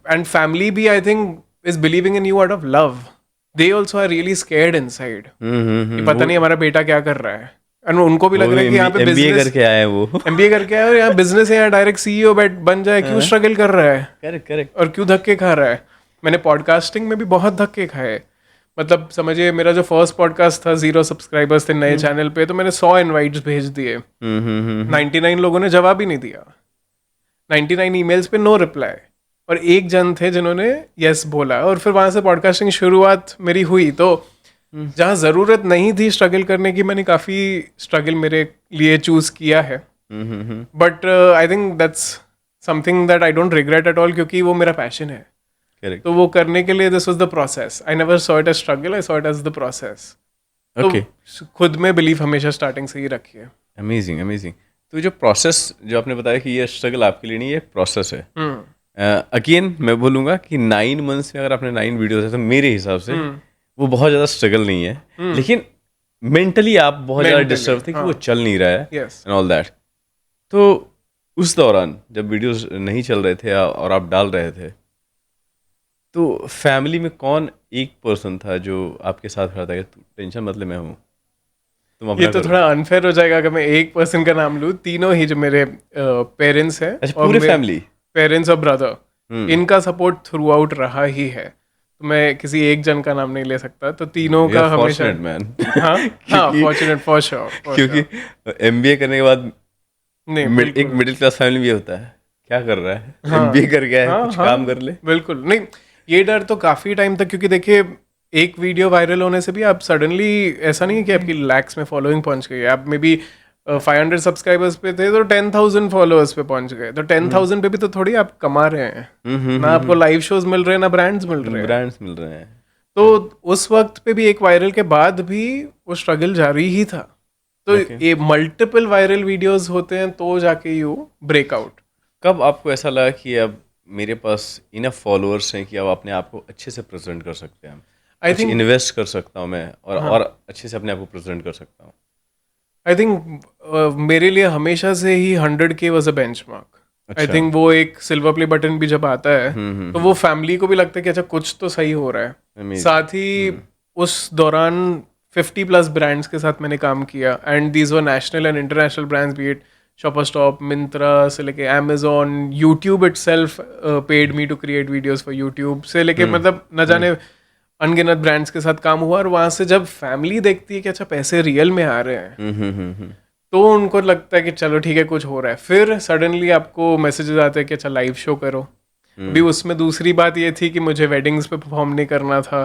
and family भी I think is believing in you out of love. They also are really scared inside कि पता नहीं हमारा बेटा क्या कर रहा है, और उनको भी लग रहा है कि यहाँ पे MBA बिजनेस करके आए हैं वो। MBA करके आया और यहाँ बिजनेस है, यहाँ डायरेक्ट CEO बन जाए, क्यों स्ट्रगल कर रहा है करेक्ट करेक्ट। और क्यों धक्के खा रहा है। मैंने पॉडकास्टिंग में भी बहुत धक्के खाए, मतलब समझिए मेरा जो फर्स्ट पॉडकास्ट था 0 सब्सक्राइबर्स थे नए चैनल पे, तो मैंने 100 इनवाइट्स भेज दिए, 99 लोगों ने जवाब ही नहीं दिया, 99 ईमेल्स पे नो रिप्लाई, और एक जन थे जिन्होंने यस बोला, और फिर वहां से पॉडकास्टिंग शुरुआत मेरी हुई। तो जहाँ ज़रूरत नहीं थी स्ट्रगल करने की, मैंने काफ़ी स्ट्रगल मेरे लिए चूज़ किया है, but I think that's something that I don't regret at all, क्योंकि वो मेरा पैशन है। करेक्ट। तो वो करने के लिए this was the process, I never saw it as struggle, I saw it as the process. Okay. तो खुद में बिलीफ हमेशा स्टार्टिंग से ही रखी है। Amazing amazing. तो जो प्रोसेस जो आपने बताया कि ये स्ट्रगल आपके लिए नहीं, ये प्रोसेस है। अगेन मैं बोलूँगा कि 9 मंथ्स में अगर आपने 9 वीडियोस है तो मेरे हिसाब से वो बहुत ज़्यादा स्ट्रगल नहीं है, लेकिन मेंटली आप बहुत ज़्यादा डिस्टर्ब थे कि वो चल नहीं रहा है एंड ऑल दैट। तो उस दौरान जब वीडियोस नहीं चल रहे थे और आप डाल रहे थे, तो फैमिली में कौन एक पर्सन था जो आपके साथ खड़ा था कि टेंशन मतलब मैं हूँ, तुम अपना ये तो थोड़ा अनफेयर हो जाएगा अगर मैं एक पर्सन का नाम लूँ। तीनों ही जो मेरे पेरेंट्स हैं, अच्छा पूरे फैमिली, पेरेंट्स और ब्रदर, इनका सपोर्ट थ्रू आउट रहा ही है। तो मैं किसी एक जन का नाम नहीं ले सकता, तो तीनों का हमेशा मैन। हाँ फॉर्चुनेट फॉर श्योर, क्योंकि MBA करने के बाद नहीं एक मिडिल क्लास फैमिली भी होता है, क्या कर रहा है, MBA कर गया है, कुछ काम कर ले। बिल्कुल नहीं, ये डर तो काफी टाइम तक, क्योंकि देखिए एक वीडियो वायरल होने से भी आप सडनली, ऐसा नहीं है कि आपकी लैक्स में फॉलोइंग पहुंच गई, आप मे बी 500 सब्सक्राइबर्स पे थे तो 10,000 फॉलोअर्स पे पहुंच गए, तो 10,000 पे भी तो थोड़ी आप कमा रहे हैं ना, आपको लाइव शोज मिल रहे हैं ना ब्रांड्स मिल रहे हैं। तो उस वक्त पे भी एक वायरल के बाद भी वो स्ट्रगल जारी ही था। तो ये मल्टीपल वायरल वीडियोस होते हैं तो जाके यू ब्रेकआउट। कब आपको ऐसा लगा कि अब मेरे पास इनफ फॉलोअर्स हैं कि अब अपने आप को अच्छे से प्रेजेंट कर सकते हैं, आई थिंक इन्वेस्ट कर सकता हूँ मैं और अच्छे से अपने आप को प्रेजेंट कर सकता हूँ? आई थिंक मेरे लिए हमेशा से ही 100K was a benchmark. I think वो एक सिल्वर प्ले बटन भी जब आता है तो वो फैमिली को भी लगता है कि अच्छा कुछ तो सही हो रहा है। साथ ही उस दौरान 50+ ब्रांड्स के साथ मैंने काम किया, and these were national and international brands, be it shopper stop, Myntra से लेके Amazon, YouTube itself paid me to create videos for YouTube से लेके मतलब न जाने अनगिनत ब्रांड्स के साथ काम हुआ। और वहां से जब फैमिली देखती है कि अच्छा पैसे रियल में आ रहे हैं तो उनको लगता है कि चलो ठीक है कुछ हो रहा है। फिर सडनली आपको मैसेजेस आते हैं कि अच्छा लाइव शो करो। अभी उसमें दूसरी बात ये थी कि मुझे वेडिंग्स पे परफॉर्म नहीं करना था,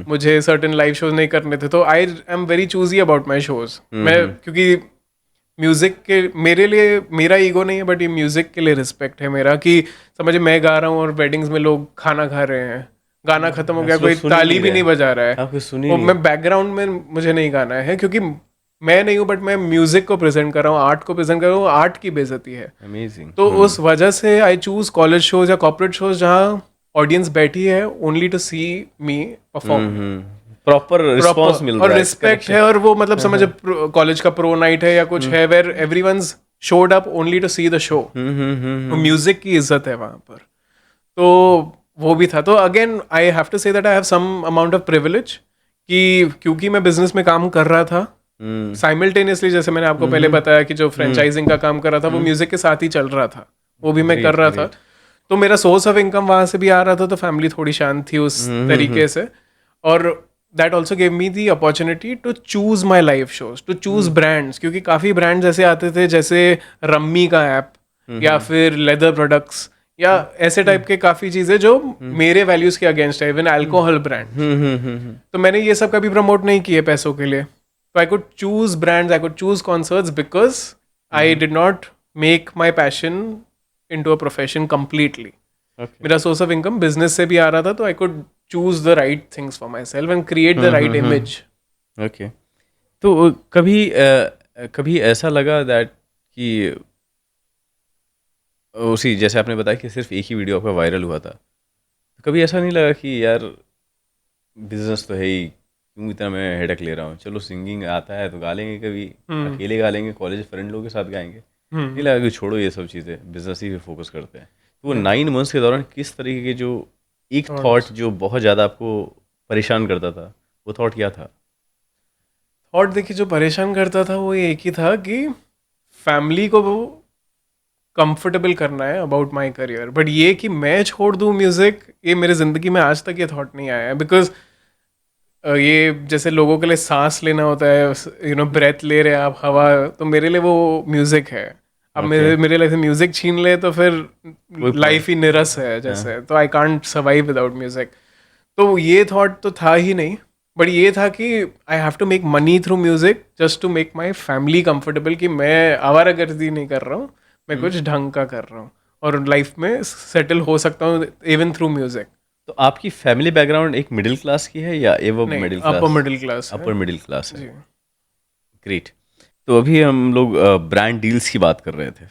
मुझे सर्टेन लाइव शोज नहीं करने थे, तो I am very choosy about my shows. मैं क्योंकि म्यूजिक के मेरे लिए, मेरा ईगो नहीं है बट ये म्यूजिक के लिए रिस्पेक्ट है मेरा, कि समझे मैं गा रहा हूँ और वेडिंग्स में लोग खाना खा रहे हैं, गाना खत्म हो गया, कोई ताली भी नहीं बजा रहा है, तो मैं बैकग्राउंड में मुझे नहीं गाना है, क्योंकि मैं नहीं हूँ बट मैं म्यूजिक को प्रेजेंट कर रहा हूँ, आर्ट को प्रेजेंट कर रहा हूँ, आर्ट की बेइज्जती है। Amazing. तो उस वजह से आई चूज कॉलेज शोज या कॉर्पोरेट शोज जहाँ ऑडियंस बैठी है only to see me perform, proper response मिल रहा है और रिस्पेक्ट है, और वो मतलब समझे कॉलेज का प्रो नाइट है या कुछ है where everyone's showed up only to see the show, music की इज्जत है वहां पर। तो वो भी था। तो again I have to say that I have some amount of privilege, कि क्योंकि मैं बिजनेस में काम कर रहा था साइमल्टेनियसली, जैसे मैंने आपको पहले बताया कि जो फ्रेंचाइजिंग का काम कर रहा था वो म्यूजिक के साथ ही चल रहा था, वो भी मैं कर रहा था, तो मेरा सोर्स ऑफ इनकम वहां से भी आ रहा था, तो फैमिली थोड़ी शांत थी उस तरीके से। और that also gave me the opportunity to choose my live shows, to choose brands, क्योंकि काफी ब्रांड्स ऐसे आते थे जैसे रम्मी का ऐप या फिर लेदर प्रोडक्ट्स या ऐसे टाइप के काफी चीजें जो मेरे वैल्यूज के अगेंस्ट है, इवन अल्कोहल ब्रांड। तो मैंने ये सब कभी प्रमोट नहीं किए पैसों के लिए। तो I could choose brands, I could choose concerts because I did not make my passion into a profession completely. मेरा सोर्स ऑफ इनकम बिजनेस से भी आ रहा था, तो I could choose the right things for my self and create the right image. Okay. तो कभी ऐसा लगा दैट कि उसी जैसे आपने बताया कि सिर्फ एक ही वीडियो आपका वायरल हुआ था, तो कभी ऐसा नहीं लगा कि यार बिजनेस तो है ही, क्यों इतना मैं हेडक ले रहा हूँ, चलो सिंगिंग आता है तो गा लेंगे, कभी अकेले गा लेंगे, कॉलेज फ्रेंड लोगों के साथ गाएंगे, नहीं लगा कि छोड़ो ये सब चीज़ें, बिजनेस ही पे फोकस करते हैं? तो वो 9 मंथ्स के दौरान किस तरीके के जो एक थॉट जो बहुत ज़्यादा आपको परेशान करता था, वो थॉट क्या था? थॉट देखिए जो परेशान करता था वो एक ही था कि फैमिली को वो कंफर्टेबल करना है अबाउट माय करियर, बट ये कि मैं छोड़ दूं म्यूजिक, ये मेरे जिंदगी में आज तक ये थॉट नहीं आया है। बिकॉज ये जैसे लोगों के लिए सांस लेना होता है, ब्रेथ ले रहे हैं आप हवा, तो मेरे लिए वो म्यूजिक है। अब मेरे लिए म्यूजिक छीन ले तो फिर लाइफ ही निरस है जैसे, तो I can't survive without music. तो ये थॉट तो था ही नहीं, बट ये था कि I have to make money through music just to make my family comfortable, कि मैं आवारागर्दी नहीं कर रहा हूँ, मैं कुछ ढंग का कर रहा हूँ और लाइफ में सेटल हो सकता हूँ इवन थ्रू म्यूजिक। तो आपकी फैमिली बैकग्राउंड एक मिडिल क्लास की है या एवं middle class? Upper middle class. Upper middle class है। जी। ग्रेट। तो अभी हम लोग ब्रांड डील्स की बात कर रहे थे।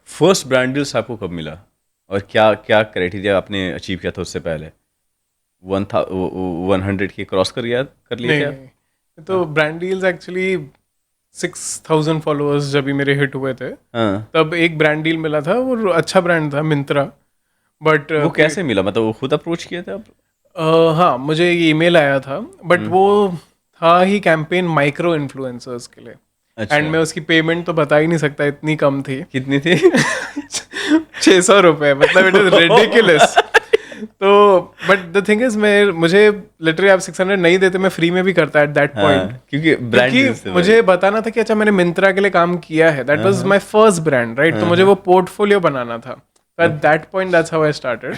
फर्स्ट ब्रांड डील्स आपको कब मिला और क्या क्या क्राइटेरिया आपने अचीव किया था उससे पहले? 100 के क्रॉस कर लिए क्या? तो ब्रांड डील्स एक्चुअली 6,000 फॉलोअर्स जब भी मेरे हिट हुए थे, हाँ। तब एक ब्रांड डील मिला था, वो अच्छा ब्रांड था, मिंत्रा। बट वो कैसे मिला, मतलब वो खुद अप्रोच किए थे आप? हाँ, मुझे ईमेल आया था, बट वो था ही कैंपेन माइक्रो इन्फ्लुएंसर्स के लिए। अच्छा। एंड मैं उसकी पेमेंट तो बता ही नहीं सकता, इतनी कम थी। कितनी थी? 600 रुपए, मतलब इट इज रिडिकुलस। तो बट द थिंग इज, मुझे लिटरली आप 600 नहीं देते, मैं फ्री में भी करता एट दैट पॉइंट, क्योंकि ब्रांड मुझे बताना था कि अच्छा मैंने मिंत्रा के लिए काम किया है, that was my first brand, right? तो मुझे वो पोर्टफोलियो बनाना था। At that point that's how I started,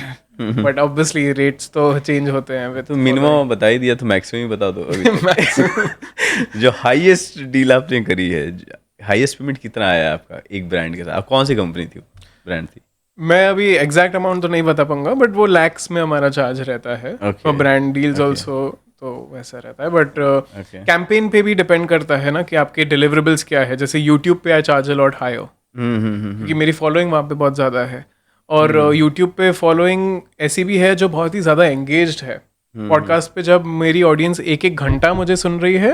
but obviously rates तो चेंज होते हैं। तो मिनिमम बता ही दिया, तो मैक्सिमम ही बता दो अभी। जो हाईएस्ट डील आपने करी है, हाईएस्ट पेमेंट कितना आया आपका एक ब्रांड के साथ? कौन सी कंपनी थी, ब्रांड थी? मैं अभी एग्जैक्ट अमाउंट तो नहीं बता पाऊंगा, बट वो लैक्स में हमारा चार्ज रहता है फॉर ब्रांड डील्स ऑल्सो, तो वैसा रहता है। बट कैंपेन पे भी डिपेंड करता है ना कि आपके डिलीवरेबल्स क्या है। जैसे यूट्यूब पे I charge a lot higher, क्योंकि मेरी फॉलोइंग वहाँ पे बहुत ज़्यादा है, और यूट्यूब पे फॉलोइंग ऐसी भी है जो बहुत ही ज़्यादा एंगेज्ड है। पॉडकास्ट पे जब मेरी ऑडियंस एक घंटा मुझे सुन रही है,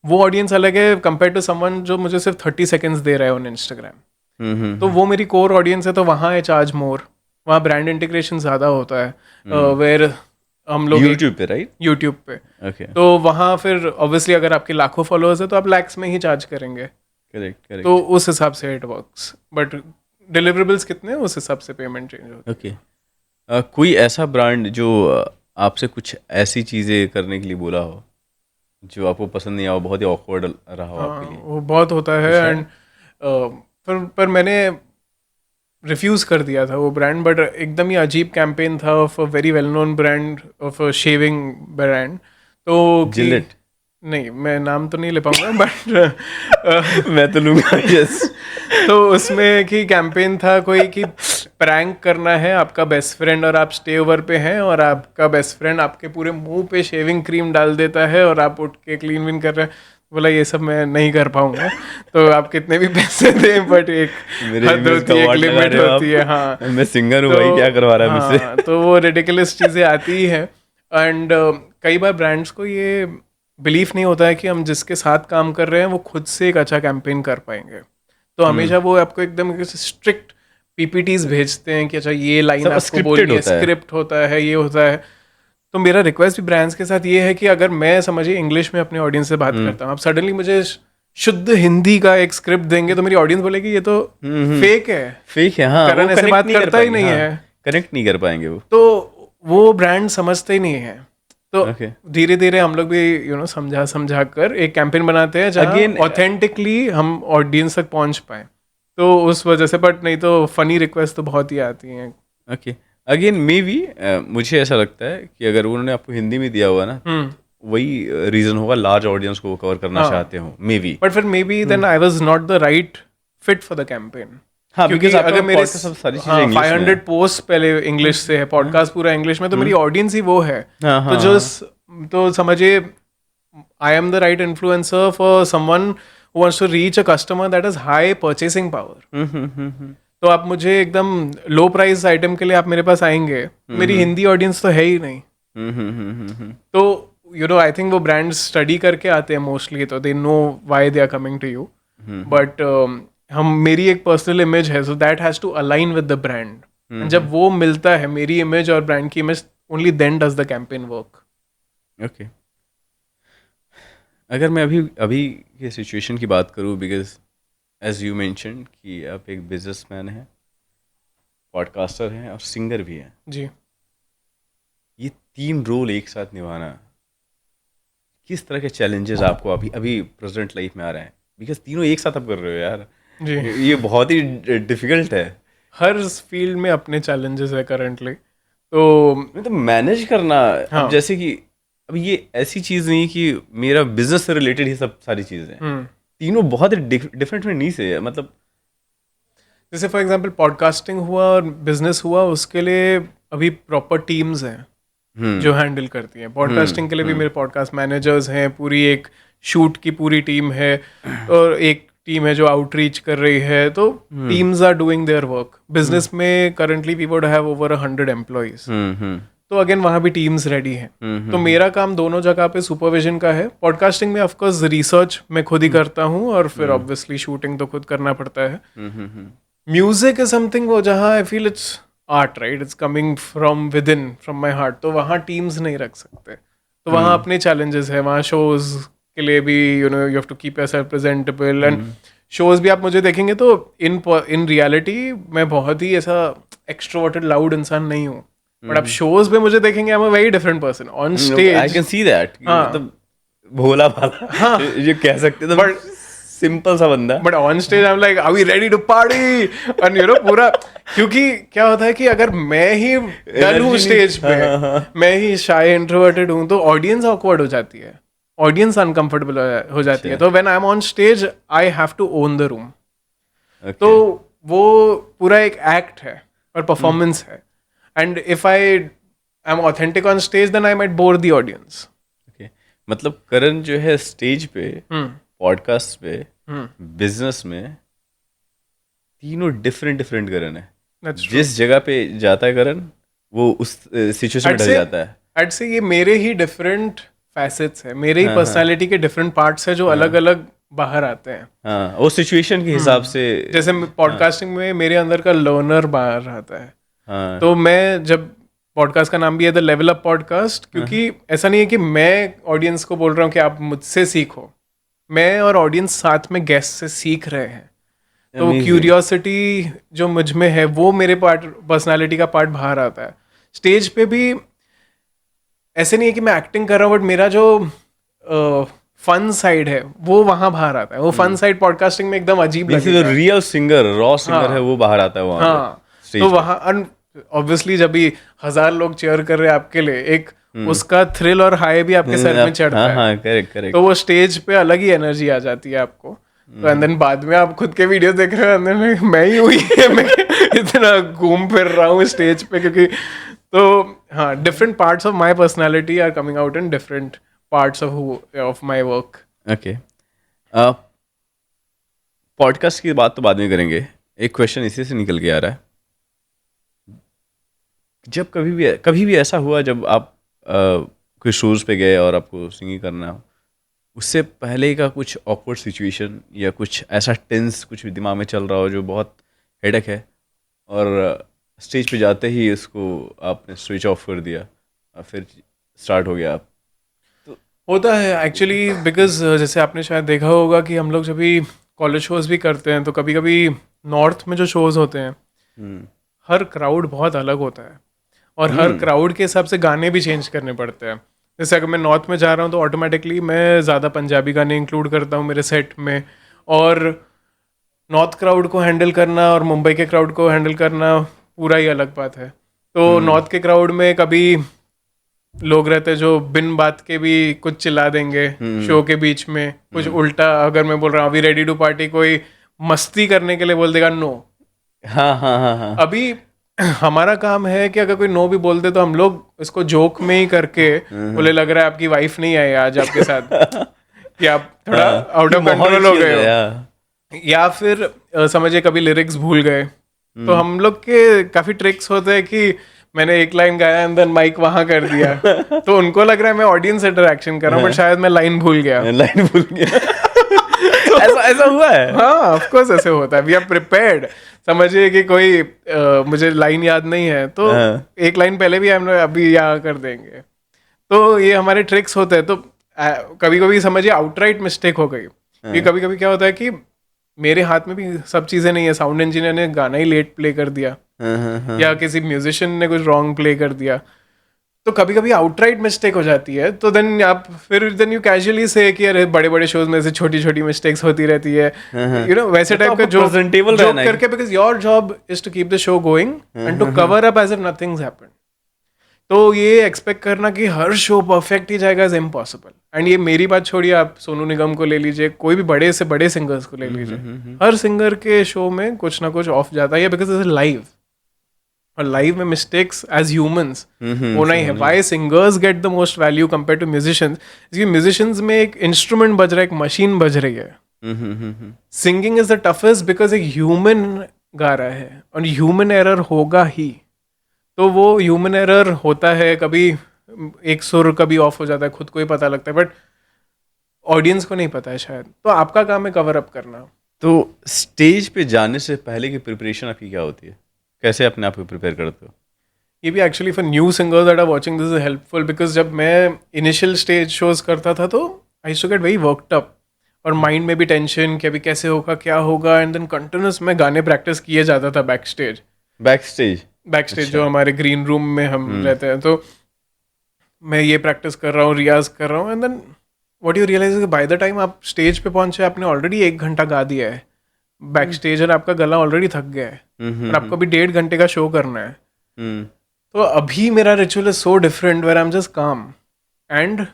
वो ऑडियंस अलग है कंपेयर टू समवन जो मुझे सिर्फ 30 सेकेंड्स दे रहा है ऑन इंस्टाग्राम। तो वो मेरी कोर ऑडियंस है, तो वहाँ है चार्ज मोर, वहाँ ब्रांड इंटीग्रेशन ज़्यादा होता है। वेयर हम लोग यूट्यूब पे, राइट? यूट्यूब पे। ओके। तो वहाँ फिर ऑब्वियसली अगर आपके लाखों फॉलोअर्स है तो आप लैक्स में ही चार्ज करेंगे। करेक्ट। तो उस हिसाब से इट वर्क्स, बट डिलीवरेबल्स कितने उस हिसाब से पेमेंट चेंज होता है। ओके। कोई ऐसा ब्रांड जो आपसे कुछ ऐसी चीज़ें करने के लिए बोला हो जो आपको पसंद नहीं आया, बहुत ही ऑकवर्ड रहा हो आपके लिए? वो बहुत होता है, एंड पर मैंने रिफ्यूज़ कर दिया था वो ब्रांड, बट एकदम ही अजीब कैंपेन था of a very well known brand, of a shaving brand. तो जिलेट? नहीं, मैं नाम तो नहीं ले पाऊंगा, बट मैं तो लूँगा। यस। तो उसमें की कैंपेन था कोई कि प्रैंक करना है आपका बेस्ट फ्रेंड, और आप स्टे ओवर पे हैं, और आपका बेस्ट फ्रेंड आपके पूरे मुंह पे शेविंग क्रीम डाल देता है, और आप उठ के क्लीन विन कर रहे हैं। बोला ये सब मैं नहीं कर पाऊंगा, तो आप कितने भी पैसे दें, बट एक हद होती है, एक लिमिट होती है। हाँ, मैं सिंगर हूँ भाई, क्या करवा रहा है मुझसे? हाँ, तो वो रिडिकुलस चीज़ें आती ही है। एंड कई बार ब्रांड्स को ये बिलीफ नहीं होता है कि हम जिसके साथ काम कर रहे हैं वो खुद से एक अच्छा कैंपेन कर पाएंगे, तो हमेशा वो आपको एकदम स्ट्रिक्ट पीपीटीज भेजते हैं कि अच्छा ये लाइन आपको बोलनी है, स्क्रिप्ट होता है, ये होता है। तो मेरा रिक्वेस्ट भी ब्रांड्स के साथ ये है कि अगर मैं समझिए इंग्लिश में अपने ऑडियंस से बात करता हूँ, आप सडनली मुझे शुद्ध हिंदी का एक स्क्रिप्ट देंगे तो मेरी ऑडियंस बोलेगी ये तो फेक है, हाँ, करण ऐसे बात करता ही नहीं है, कनेक्ट नहीं कर पाएंगे वो, तो वो ब्रांड समझते ही नहीं है। तो धीरे धीरे हम लोग भी समझा कर एक कैंपेन बनाते हैं जहाँ ऑथेंटिकली हम ऑडियंस तक पहुंच पाए, तो उस वजह से। बट नहीं तो फनी रिक्वेस्ट तो बहुत ही आती हैं। ओके, अगेन मे बी मुझे ऐसा लगता है कि अगर उन्होंने आपको हिंदी में दिया हुआ ना, वही रीजन होगा, लार्ज ऑडियंस को कवर करना चाहते हो मे बी। बट फिर maybe then I was not the right fit for the campaign. हाँ, क्योंकि अगर मेरे सब सारी चीजें 500 पोस्ट पहले इंग्लिश से है, पॉडकास्ट पूरा इंग्लिश में, तो मेरी ऑडियंस ही वो है। तो समझिए I am the right influencer for someone who wants to reach a customer that has high purchasing power. तो आप मुझे एकदम लो प्राइस आइटम के लिए आप मेरे पास आएंगे, मेरी हिंदी ऑडियंस तो है ही नहीं। तो आई थिंक वो ब्रांड स्टडी करके आते हैं मोस्टली, तो they know why they are coming to you. But मेरी एक पर्सनल इमेज है, so that has to align with the brand. जब वो मिलता है, मेरी इमेज और ब्रांड की image, only then does the campaign work. Okay, अगर मैं अभी अभी के सिचुएशन की बात करूँ, बिकॉज एज यू मेंशन कि आप एक बिजनेसमैन हैं, पॉडकास्टर हैं और सिंगर भी हैं, जी। ये 3 रोल एक साथ निभाना, किस तरह के चैलेंजेस आपको अभी अभी प्रेजेंट लाइफ में आ रहे हैं? बिकॉज तीनों एक साथ आप कर रहे हो यार, जी। ये बहुत ही डिफिकल्ट है। हर फील्ड में अपने चैलेंजेस है करंटली, तो मतलब मैनेज करना, हाँ। अब जैसे कि अब ये ऐसी चीज़ नहीं कि मेरा बिजनेस से रिलेटेड ही सब सारी चीज़ें हैं, तीनों बहुत ही डिफरेंट में नहीं से, मतलब जैसे फॉर एग्जांपल पॉडकास्टिंग हुआ और बिजनेस हुआ, उसके लिए अभी प्रॉपर टीम्स हैं जो हैंडल करती हैं। पॉडकास्टिंग के लिए भी मेरे पॉडकास्ट मैनेजर्स हैं, पूरी एक शूट की पूरी टीम है, और एक टीम है जो आउटरीच कर रही है, तो teams are doing their work. Business में currently we would have over 100 employees, तो अगेन वहाँ भी टीम्स रेडी हैं। तो मेरा काम दोनों जगह पे सुपरविजन का है। पॉडकास्टिंग में ऑफकोर्स रिसर्च मैं खुद ही करता हूँ, और फिर ऑब्वियसली शूटिंग तो खुद करना पड़ता है। म्यूजिक इज समथिंग वो जहाँ I feel it's art, right, it's coming from with in, from my heart, तो वहाँ टीम्स नहीं रख सकते, तो वहाँ अपने चैलेंजेस है। वहाँ शोज के लिए भी you have to keep yourself presentable, and shows भी आप मुझे देखेंगे तो इन रियलिटी मैं बहुत ही ऐसा एक्सट्रोवर्टेड लाउड इंसान नहीं हूँ, बट आप शोज पे मुझे देखेंगे I am a very different person on stage. I can see that, मतलब भोला भाला ये कह सकते हैं, बट सिंपल सा बंदा, but on stage I am like are we ready to party, and पूरा, क्योंकि क्या होता है कि अगर मैं ही डल हूँ स्टेज पे, मैं ही शाय इंट्रोवर्टेड हूँ, तो ऑडियंस ऑकवर्ड हो जाती है, ऑडियंस अनकंफर्टेबल हो जाती है। तो when I am on stage I have to own the room. तो वो पूरा एक एक्ट है और परफॉर्मेंस है, and if I am authentic on stage then I might bore the audience. मतलब करण जो है स्टेज पे, पॉडकास्ट पे, बिजनेस में, तीनों डिफरेंट करण है। जिस जगह पे जाता है करण, वो उस सिचुएशन में ढल जाता है। I'd say ये मेरे ही डिफरेंट फैसेट्स है, मेरे ही पर्सनालिटी के डिफरेंट पार्ट्स है जो अलग अलग बाहर आते हैं। हाँ, वो सिचुएशन के हिसाब से, जैसे पॉडकास्टिंग में मेरे अंदर का लर्नर बाहर आता है। हाँ, तो मैं जब पॉडकास्ट का नाम भी है द लेवल अप पॉडकास्ट, क्योंकि ऐसा नहीं है कि मैं ऑडियंस को बोल रहा हूँ कि आप मुझसे सीखो, मैं और ऑडियंस साथ में गेस्ट से सीख रहे हैं। तो क्यूरियोसिटी जो मुझ में है वो मेरे पर्सनालिटी का पार्ट बाहर आता है। स्टेज पे भी ऐसे नहीं है कि मैं एक्टिंग कर रहा हूँ, बट मेरा जो फन साइड है वो वहां बाहर आता है। वो फन साइड पॉडकास्टिंग में एकदम अजीब लगेगा। जो रियल सिंगर, रॉ सिंगर है, वो बाहर आता है वहाँ। हाँ, तो वहाँ ऑब्वियसली जब भी 1000 लोग चेयर कर रहे हैं आपके लिए, एक उसका थ्रिल और हाई भी आपके सर में चढ़ता है। हाँ, करेक्ट। तो वो स्टेज पे अलग ही एनर्जी आ जाती है आपको। तो एंड देन बाद में आप खुद के वीडियो देख रहे हो, मैं ही हुई है, मैं इतना घूम फिर रहा हूँ स्टेज पे, क्योंकि तो हाँ, different parts of my personality are coming out in different parts of my work. Okay, podcast की बात तो बाद में करेंगे। एक क्वेश्चन इसी से निकल के आ रहा है, जब कभी भी ऐसा हुआ जब आप कोई शोज पे गए और आपको सिंगिंग करना हो, उससे पहले का कुछ ऑकवर्ड सिचुएशन या कुछ ऐसा टेंस कुछ दिमाग में चल रहा हो जो बहुत हेडेक है, और स्टेज पे जाते ही इसको आपने स्विच ऑफ कर दिया और फिर स्टार्ट हो गया आप? तो होता है एक्चुअली, बिकॉज जैसे आपने शायद देखा होगा कि हम लोग जब भी कॉलेज शोज भी करते हैं, तो कभी कभी नॉर्थ में जो शोज होते हैं, हर क्राउड बहुत अलग होता है, और हर क्राउड के हिसाब से गाने भी चेंज करने पड़ते हैं। जैसे अगर मैं नॉर्थ में जा रहा हूँ तो ऑटोमेटिकली मैं ज़्यादा पंजाबी गाने इंक्लूड करता हूँ मेरे सेट में, और नॉर्थ क्राउड को हैंडल करना और मुंबई के क्राउड को हैंडल करना पूरा ही अलग बात है। तो नॉर्थ के क्राउड में कभी लोग रहते हैं जो बिन बात के भी कुछ चिल्ला देंगे शो के बीच में, कुछ उल्टा। अगर मैं बोल रहा हूँ अभी रेडी टू पार्टी, कोई मस्ती करने के लिए बोल देगा नो। हाँ। अभी हमारा काम है कि अगर कोई नो भी बोलते तो हम लोग इसको जोक में ही करके बोले लग रहा है आपकी वाइफ नहीं आई आज आपके साथ, कि आप थोड़ा आउट ऑफ कंट्रोल हो गए हो, या फिर समझिए कभी लिरिक्स भूल गए। तो हम लोग के काफी ट्रिक्स होते हैं कि मैंने एक लाइन गाया एंड देन माइक वहां कर दिया, तो उनको लग रहा है मैं ऑडियंस इंटरेक्शन कर रहा हूँ, बट शायद मैं लाइन भूल गया। ऐसा हुआ है? हाँ, ऑफ कोर्स ऐसे होता है। We are prepared. समझिए कि कोई मुझे लाइन याद नहीं है तो एक लाइन पहले भी हम अभी यहाँ कर देंगे। तो ये हमारे ट्रिक्स होते हैं। तो कभी कभी समझिए आउटराइट मिस्टेक हो गई। ये कभी कभी क्या होता है कि मेरे हाथ में भी सब चीज़ें नहीं है, साउंड इंजीनियर ने गाना ही लेट प्ले कर दिया या किसी म्यूजिशियन ने कुछ रॉन्ग प्ले कर दिया, तो कभी कभी आउटराइट मिस्टेक हो जाती है। तो देन देन यू कैजुअली से कि अरे बड़े बड़े शोज में से छोटी छोटी मिस्टेक्स होती रहती है, यू नो वैसे टाइप का जो करके, because your job is to keep the show going and to cover up as if nothing's happened. तो ये एक्सपेक्ट करना कि हर शो परफेक्ट ही जाएगा इज इम्पॉसिबल। एंड ये मेरी बात छोड़िए, आप सोनू निगम को ले लीजिए, कोई भी बड़े से बड़े सिंगर्स को ले लीजिए, हर सिंगर के शो में कुछ ना कुछ ऑफ जाता है, बिकॉज इज लाइव, और लाइव में मिस्टेक्स एज ह्यूमंस होना ही है। Why singers get the most value compare to musicians, इसलिए म्यूजिशियंस में एक इंस्ट्रूमेंट बज रहा है, एक मशीन बज रही है। Singing is the toughest because एक ह्यूमन गा रहा है और ह्यूमन एरर होगा ही। तो वो ह्यूमन एरर होता है, कभी एक सुर कभी ऑफ हो जाता है, खुद को ही पता लगता है, बट ऑडियंस को नहीं पता है शायद। तो आपका काम है कवर अप करना। तो स्टेज पे जाने से पहले की प्रिपरेशन आपकी क्या होती है, कैसे अपने आप को प्रिपेयर करते हो? ये भी actually for new singers that are watching this is helpful, because जब मैं इनिशियल स्टेज शोज करता था तो I used to get very worked up, और माइंड में भी टेंशन कि अभी कैसे होगा, क्या होगा, एंड देन कंटिन्यूस मैं गाने प्रैक्टिस किए जाता था बैक स्टेज जो हमारे ग्रीन रूम में हम रहते हैं। तो मैं ये प्रैक्टिस कर रहा हूँ, रियाज कर रहा हूँ, and then what you realise by the time आप स्टेज पे पहुंचे, आपने ऑलरेडी 1 घंटा गा दिया है बैक स्टेज, और आपका गला ऑलरेडी थक गया है, और आपको भी 1.5 घंटे का शो करना है। तो अभी मेरा ritual is so different where I am just calm, and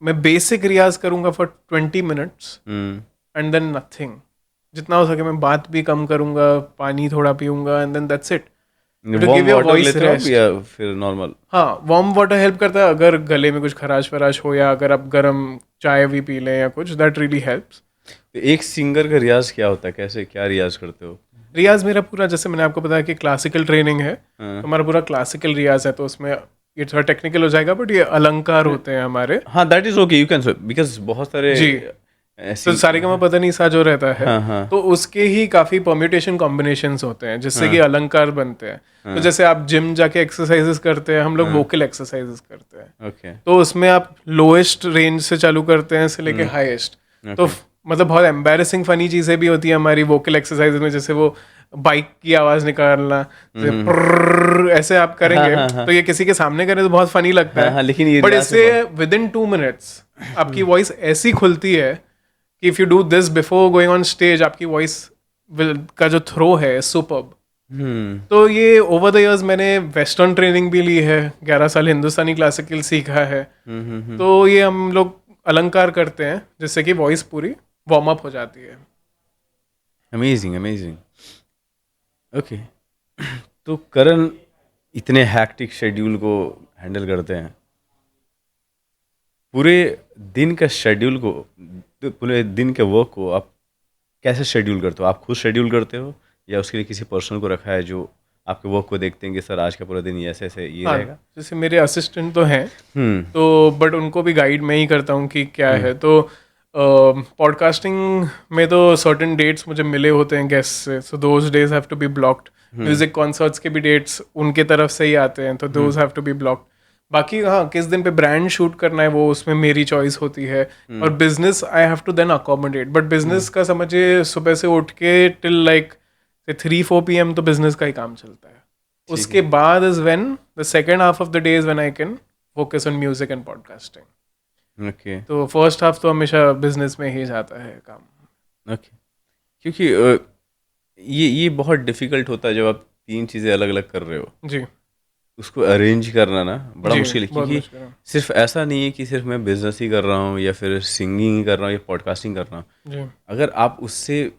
मैं बेसिक रियाज करूंगा for 20 minutes and then nothing. जितना हो सके मैं बात भी कम करूंगा, पानी थोड़ा पीऊंगा, एंड देन दैट्स इट। या फिर नॉर्मल? हाँ, वार्म वाटर हेल्प करता है अगर गले में कुछ खराश वराश हो, या अगर आप गर्म चाय भी पी लें या कुछ, दैट रियली हेल्प्स। एक सिंगर का रियाज क्या होता है, कैसे क्या रियाज करते हो? रियाज मेरा पूरा, जैसे मैंने आपको बताया कि क्लासिकल ट्रेनिंग है, तो हमारा पूरा क्लासिकल रियाज है, तो उसमें ये थोड़ा टेक्निकल हो जाएगा, बट ये अलंकार होते हैं हमारे। हाँ, that is okay, you can, because बहुत सारे जी, तो सारे का पता नहीं सा जो रहता है, हाँ। तो उसके ही काफी परम्यूटेशन कॉम्बिनेशंस होते हैं जिससे कि अलंकार बनते हैं। तो जैसे आप जिम जाके एक्सरसाइजेस करते हैं, हम लोग वोकल एक्सरसाइजेस करते हैं। ओके। तो उसमें आप लोएस्ट रेंज से चालू करते हैं से लेके हाईएस्ट। तो मतलब बहुत एम्बैरेसिंग फनी चीजें भी होती है हमारी वोकल एक्सरसाइजेस में, जैसे वो बाइक की आवाज निकालना, ऐसे आप करेंगे तो ये किसी के सामने करें तो बहुत फनी लगता है, लेकिन बट इससे विद इन 2 मिनट्स आपकी वॉइस ऐसी खुलती है कि if you do this before going on stage, आपकी वॉइस का जो थ्रो है सुपर्ब। तो ये ओवर द इयर्स मैंने वेस्टर्न ट्रेनिंग भी ली है, 11 साल हिंदुस्तानी क्लासिकल सीखा है। तो ये हम लोग अलंकार करते हैं जिससे कि वॉइस पूरी वार्म अप हो जाती है। अमेजिंग। ओके। तो करण इतने हैक्टिक शेड्यूल को हैंडल करते हैं, पूरे दिन का शेड्यूल को, पूरे दिन के वर्क को आप कैसे शेड्यूल करते हो? आप खुद शेड्यूल करते हो या उसके लिए किसी पर्सन को रखा है जो आपके वर्क को देखते हैं कि सर आज का पूरा दिन ऐसे ये रहेगा? जैसे मेरे असिस्टेंट तो हैं, तो बट उनको भी गाइड मैं ही करता हूँ कि क्या है। तो पॉडकास्टिंग में तो सर्टेन डेट्स मुझे मिले होते हैं गेस्ट से, so those days have to be blocked. Music concerts के भी डेट्स उनके तरफ से ही आते हैं, तो those have to be blocked. बाकी हाँ, किस दिन पे ब्रांड शूट करना है वो उसमें मेरी चॉइस होती है, और business I have to then accommodate. But business का समझिए सुबह से उठ के टिल लाइक 3-4 PM तो बिजनेस का ही काम चलता है। उसके बाद is when the second half of the day is when I can focus on music and podcasting. Okay. तो फर्स्ट हाफ तो हमेशा बिजनेस में ही जाता है काम। ओके। क्योंकि ये बहुत डिफिकल्ट होता है जब आप 3 चीज़ें अलग अलग कर रहे हो जी, उसको अरेंज करना ना बड़ा मुश्किल है। क्योंकि मुश्किल है। सिर्फ ऐसा नहीं है कि सिर्फ मैं बिजनेस ही कर रहा हूँ या फिर सिंगिंग ही कर रहा हूँ या पॉडकास्टिंग कर रहा हूँ जी। अगर आप उससे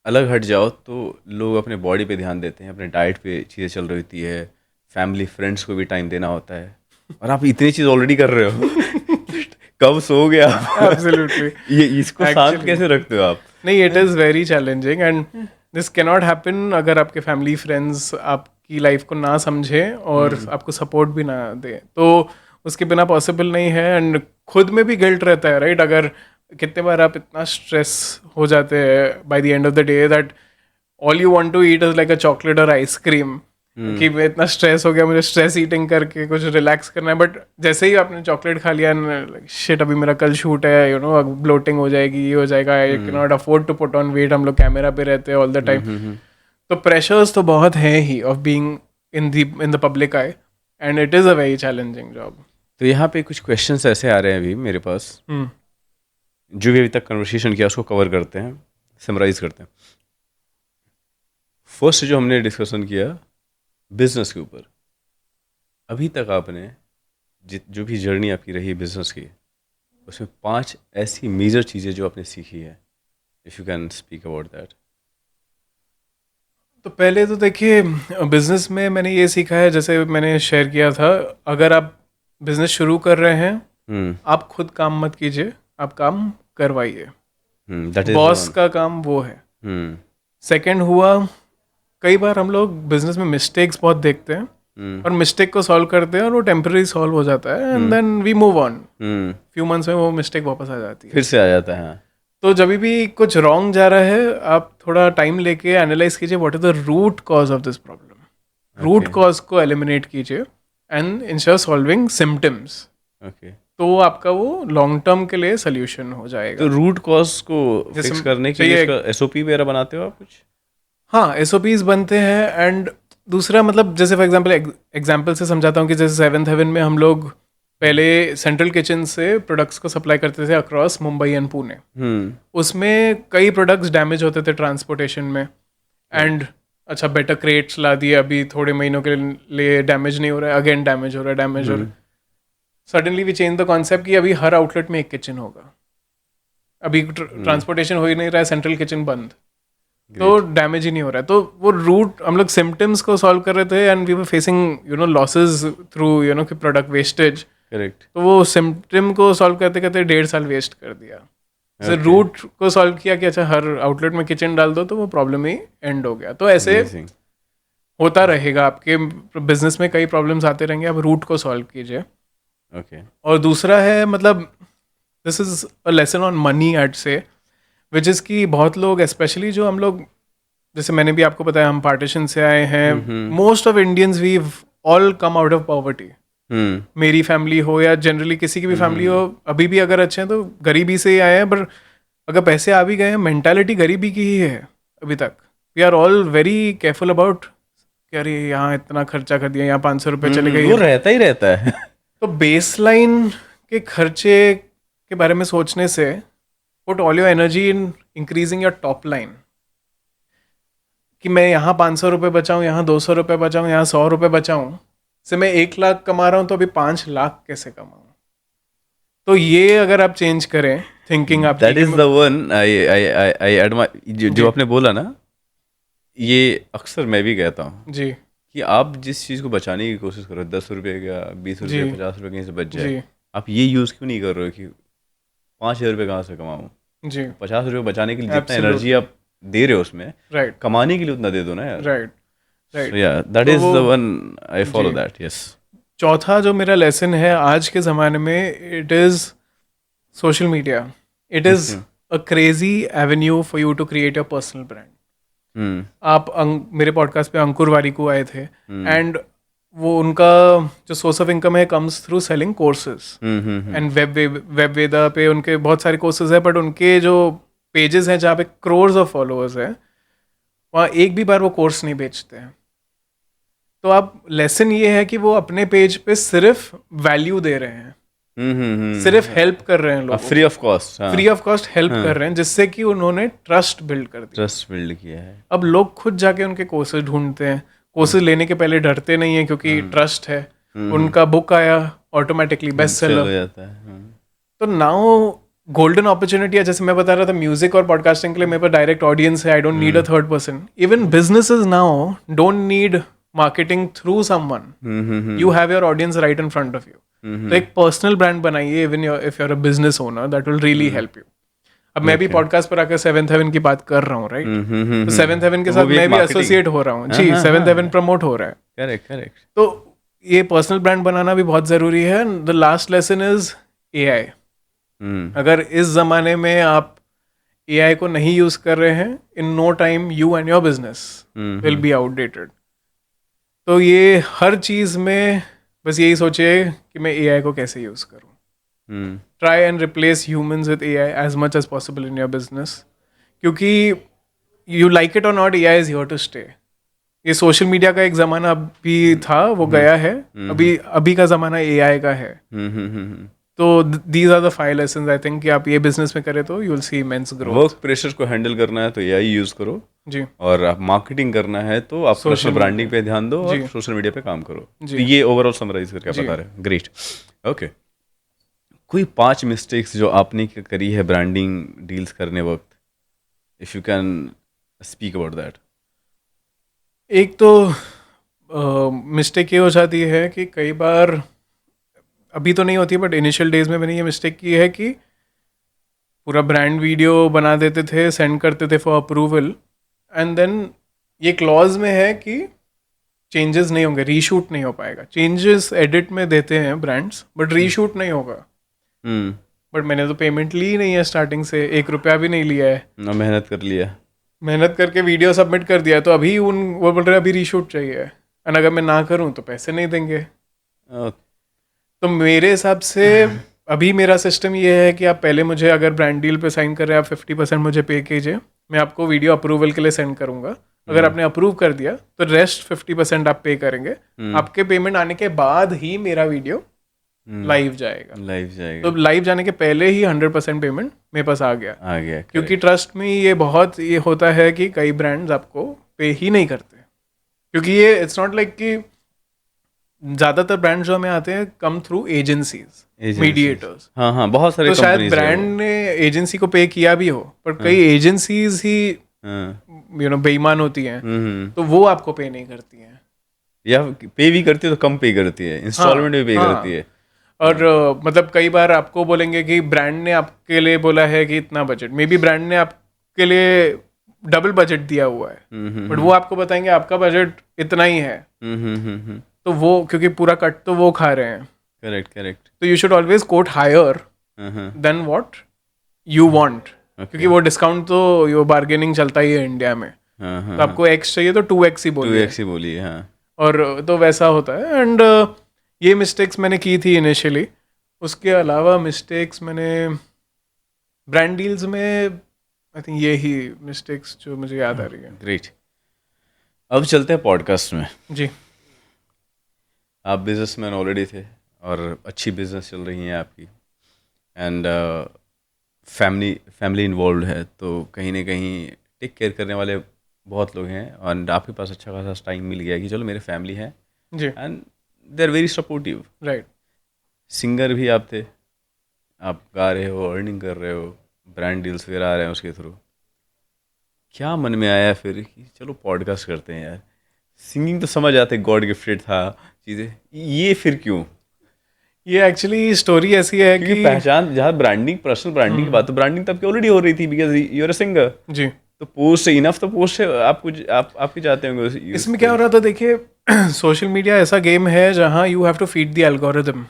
अलग हट जाओ तो लोग अपने बॉडी पे ध्यान देते हैं, अपने डाइट पे चीज़ें चल रही होती है, फैमिली फ्रेंड्स को भी टाइम देना होता है, और आप इतनी चीज़ ऑलरेडी कर रहे हो कब सो गया Absolutely. ये इसको शांत कैसे रखते हो आप? नहीं, it is very challenging and this can not happen अगर आपके फैमिली फ्रेंड्स आपकी लाइफ को ना समझें और आपको सपोर्ट भी ना दें, तो उसके बिना पॉसिबल नहीं है। एंड खुद में भी गिल्ट रहता है, राइट? अगर कितने बार आप इतना स्ट्रेस हो जाते हैं by the end of the day that all you want to eat is like a chocolate और आइसक्रीम, कि मैं इतना स्ट्रेस हो गया, मुझे स्ट्रेस ईटिंग करके कुछ रिलैक्स करना है, बट जैसे ही आपने चॉकलेट खा लिया, शिट अभी मेरा कल शूट है, यू नो ब्लोटिंग हो जाएगी, ये हो जाएगा, I can not afford to put on weight, हम लोग कैमरा पे रहते हैं ऑल द टाइम, तो प्रेशर्स तो बहुत हैं ही of being in the public eye, and it is a very challenging job. तो यहाँ पे कुछ क्वेश्चंस ऐसे आ रहे हैं अभी मेरे पास, जो भी अभी तक कन्वर्सेशन किया उसको कवर करते हैं, समराइज करते हैं. फर्स्ट जो हमने डिस्कशन किया बिजनेस के ऊपर, अभी तक आपने जो भी जर्नी आपकी रही बिजनेस की, उसमें 5 ऐसी मेजर चीज़ें जो आपने सीखी है, if you can speak about that. तो पहले तो देखिए, बिजनेस में मैंने ये सीखा है, जैसे मैंने शेयर किया था, अगर आप बिजनेस शुरू कर रहे हैं, आप खुद काम मत कीजिए, आप काम करवाइए. बॉस का काम वो है. सेकंड हुआ, कई बार हम लोग बिजनेस में मिस्टेक्स बहुत देखते हैं, और मिस्टेक को सॉल्व करते हैं, और वो टेम्पररी सॉल्व हो जाता है, and then we move on. Few months में वो मिस्टेक वापस आ जाती है, फिर से आ जाता है. तो जब भी कुछ रॉन्ग जा रहा है, आप थोड़ा टाइम लेके एनालाइज कीजिए what is the root cause of this problem. Root cause को एलिमिनेट कीजिए एंड इंश्योर सॉल्विंग सिम्टम्स. तो आपका वो लॉन्ग टर्म के लिए सोल्यूशन हो जाएगा. तो रूट कॉज को फिक्स करने के लिए इसका एसओपी वगैरह बनाते हो आप कुछ? हाँ, एसओपीज बनते हैं. एंड दूसरा, मतलब जैसे फॉर एग्जाम्पल से समझाता हूँ कि जैसे सेवंथ हेवन में हम लोग पहले सेंट्रल किचन से प्रोडक्ट्स को सप्लाई करते थे अक्रॉस मुंबई एंड पुणे. उसमें कई प्रोडक्ट्स डैमेज होते थे ट्रांसपोर्टेशन में, एंड अच्छा बेटर क्रेट्स ला दिए, अभी थोड़े महीनों के लिए डैमेज नहीं हो रहा है, अगेन डैमेज हो रहा है. Suddenly we change the concept कि अभी हर आउटलेट में एक किचन होगा. अभी ट्रांसपोर्टेशन हो ही नहीं रहा है, सेंट्रल किचन बंद, तो डैमेज ही नहीं हो रहा है. तो वो रूट, हम लोग सिम्टम्स को सॉल्व कर रहे थे, and we were facing losses through कि प्रोडक्ट वेस्टेज. करेक्ट. तो वो सिम्टम को सॉल्व करते करते 1.5 साल वेस्ट कर दिया. तो रूट को सॉल्व किया कि अच्छा हर आउटलेट में किचन डाल दो, तो वो प्रॉब्लम ही एंड हो गया. तो ऐसे होता रहेगा, आपके बिजनेस में कई प्रॉब्लम्स आते रहेंगे, आप रूट को सॉल्व कीजिए. और दूसरा है, मतलब this is a lesson on money at से, विच इज़ कि बहुत लोग, स्पेशली जो हम लोग, जैसे मैंने भी आपको बताया, हम पार्टीशन से आए हैं. Most of Indians we all come out of poverty. मेरी फैमिली हो या जनरली किसी की भी फैमिली हो, अभी भी अगर अच्छे हैं तो गरीबी से ही आए हैं. पर अगर पैसे आ भी गए हैं, मेंटालिटी गरीबी की ही है अभी तक. We are all very careful about कि अरे यहाँ इतना खर्चा कर दिया, यहाँ 500 रुपये चले गए. वो रहता ही रहता है. तो बेसलाइन के खर्चे के बारे में सोचने से, put all your energy in increasing your top line. कि मैं यहाँ 500 रुपये बचाऊँ, यहाँ 200 रुपये बचाऊँ, यहाँ 100 रुपये बचाऊँ, से मैं 1 लाख कमा रहा हूँ, तो अभी 5 लाख कैसे कमाऊँ. तो ये अगर आप चेंज करें थिंकिंग, आप that is the one I admire जो आपने बोला ना, ये अक्सर मैं भी कहता हूँ जी, कि आप जिस चीज़ को बचाने की कोशिश करो, 10 रुपये का, 20 रुपये, 50 रुपये कहीं से बच जाए, आप ये यूज़ क्यों नहीं कर रहे हो कि 5,000 रुपये कहाँ से कमाऊँ. जी, 50 रुपये बचाने के लिए जितना एनर्जी आप दे रहे हो उसमें, राइट, कमाने के लिए उतना दे दो ना यार. Right. That is the one I follow that. Yes. चौथा जो मेरा लेसन है आज के ज़माने में, it is social media. It is a crazy avenue for you to create your personal brand. आप मेरे पॉडकास्ट पे अंकुर वारिकू आए थे, एंड वो उनका जो सोर्स ऑफ इनकम है comes through selling courses. And Webveda पे उनके बहुत सारे कोर्सेज है, बट उनके जो पेजेस हैं जहाँ पे क्रोर्स ऑफ फॉलोअर्स हैं, वहाँ एक भी बार वो कोर्स नहीं बेचते हैं. तो आप लेसन ये है कि वो अपने पेज पे सिर्फ वैल्यू दे रहे हैं, सिर्फ हेल्प कर रहे हैं लोग, free of cost. Free of cost help कर रहे हैं, जिससे कि उन्होंने ट्रस्ट बिल्ड कर दिया. ट्रस्ट बिल्ड किया है. अब लोग खुद जाके उनके कोर्सेज ढूंढते हैं, कोर्सेज लेने के पहले डरते नहीं है, क्योंकि ट्रस्ट है. उनका बुक आया, ऑटोमेटिकली बेस्ट सेलर हो जाता है. तो नाउ गोल्डन अपॉर्चुनिटी है. जैसे मैं बता रहा था, म्यूजिक और पॉडकास्टिंग के लिए मेरे पास डायरेक्ट ऑडियंस है. I don't need a third person. Even businesses now don't need marketing through someone. You have your audience right in front of you. तो एक पर्सनल ब्रांड बनाइए, even if you are a business owner, that will really help you. अब मैं भी पॉडकास्ट पर आकर 7th हेवन की बात कर रहा हूँ, राइट. तो 7th हेवन के साथ मैं भी एसोसिएट हो रहा हूँ जी. 7th हेवन प्रमोट हो रहा है. करेक्ट. तो ये पर्सनल ब्रांड बनाना भी बहुत जरूरी है. The last lesson is AI. अगर इस जमाने में आप AI को नहीं यूज कर रहे हैं, in no time you and your business will be outdated. तो ये हर चीज़ में बस यही सोचे कि मैं AI को कैसे यूज़ करूँ. Try and replace humans with AI as much as possible in your business. क्योंकि you like it or not, AI is here to stay. ये सोशल मीडिया का एक ज़माना अभी था, वो गया है. अभी का ज़माना AI का है. तो these are the 5 lessons I think कि आप ये बिजनेस में करें तो you will see immense growth. Work pressure को हैंडल करना है तो एआई यूज करो जी. और आप मार्केटिंग करना है तो आप सोशल ब्रांडिंग पे ध्यान दो और सोशल मीडिया पे काम करो. तो ये ओवरऑल समराइज करके आप बता रहे हैं. ग्रेट. ओके. कोई 5 मिस्टेक्स जो आपने करी है ब्रांडिंग डील्स करने वक्त, if you can speak about that. एक तो मिस्टेक ये हो जाती है कि कई बार, अभी तो नहीं होती बट इनिशियल डेज में मैंने ये मिस्टेक की है कि पूरा ब्रांड वीडियो बना देते थे, सेंड करते थे फॉर अप्रूवल, एंड देन ये क्लॉज में है कि चेंजेस नहीं होंगे, रीशूट नहीं हो पाएगा. चेंजेस एडिट में देते हैं ब्रांड्स बट रीशूट नहीं होगा. बट मैंने तो पेमेंट ली ही नहीं है स्टार्टिंग से, 1 रुपया भी नहीं लिया है. मेहनत कर लिया, मेहनत करके वीडियो सबमिट कर दिया, तो अभी वो बोल रहे हैं अभी रीशूट चाहिए, एंड अगर मैं ना करूं तो पैसे नहीं देंगे. तो मेरे हिसाब से अभी मेरा सिस्टम ये है कि आप पहले मुझे अगर ब्रांड डील पे साइन कर रहे हैं, आप 50% मुझे पे कीजिए, मैं आपको वीडियो अप्रूवल के लिए सेंड करूंगा. अगर आपने अप्रूव कर दिया तो रेस्ट 50% आप पे करेंगे. आपके पेमेंट आने के बाद ही मेरा वीडियो लाइव जाएगा. तो लाइव जाने के पहले ही 100% पेमेंट मेरे पास आ गया. क्योंकि ट्रस्ट में ये बहुत ये होता है कि कई ब्रांड्स आपको पे ही नहीं करते, क्योंकि ये इट्स नॉट लाइक कि ज्यादातर ब्रांड्स जो हमें आते हैं कम थ्रू एजेंसीज, मीडिएटर्स. हाँ, बहुत सारे. तो शायद ब्रांड ने एजेंसी को पे किया भी हो, पर कई एजेंसीज ही बेईमान होती हैं, तो वो आपको पे नहीं करती हैं, या पे भी करती है तो कम पे करती है, इंस्टॉलमेंट में पे करती है. और मतलब कई बार आपको बोलेंगे कि ब्रांड ने आपके लिए बोला है कि इतना बजट, मे बी ब्रांड ने आपके लिए डबल बजट दिया हुआ है, बट वो आपको बताएंगे आपका बजट इतना ही है. तो वो क्योंकि पूरा कट तो वो खा रहे हैं. करेक्ट. तो you should always quote higher than what you want, क्योंकि वो डिस्काउंट तो ये बार्गेनिंग चलता ही है इंडिया में. तो आपको एक्स चाहिए तो 2x ही बोलिए. हाँ. और तो वैसा होता है. एंड ये मिस्टेक्स मैंने की थी इनिशियली. उसके अलावा मिस्टेक्स मैंने ब्रांड डील्स में आई थिंक ये ही मिस्टेक्स जो मुझे याद आ रही है. ग्रेट. अब चलते हैं पॉडकास्ट में. जी. आप बिजनेसमैन ऑलरेडी थे और अच्छी बिजनेस चल रही है आपकी, एंड फैमिली इन्वॉल्व है, तो कहीं ना कहीं टेक केयर करने वाले बहुत लोग हैं, और आपके पास अच्छा खासा टाइम मिल गया कि चलो मेरे फैमिली है जी, and they are very supportive. Right. Singer भी आप थे, आप गा रहे हो, अर्निंग कर रहे हो, ब्रांड डील्स वगैरह आ रहे हैं उसके थ्रू. क्या मन में आया फिर कि चलो पॉडकास्ट करते हैं यार? सिंगिंग तो समझ आते, गॉड गिफ्टेड था चीज़ें, ये फिर क्यों? ये एक्चुअली स्टोरी ऐसी है कि पहचान जहाँ ब्रांडिंग, पर्सनल ब्रांडिंग की बात, तो ब्रांडिंग तब की ऑलरेडी हो रही थी because you are a singer. जी. तो पोस्ट इनफ, तो पोस्ट आपके जाते होंगे. इसमें क्या हो रहा था, देखिए सोशल मीडिया ऐसा गेम है जहाँ you have to feed the algorithm.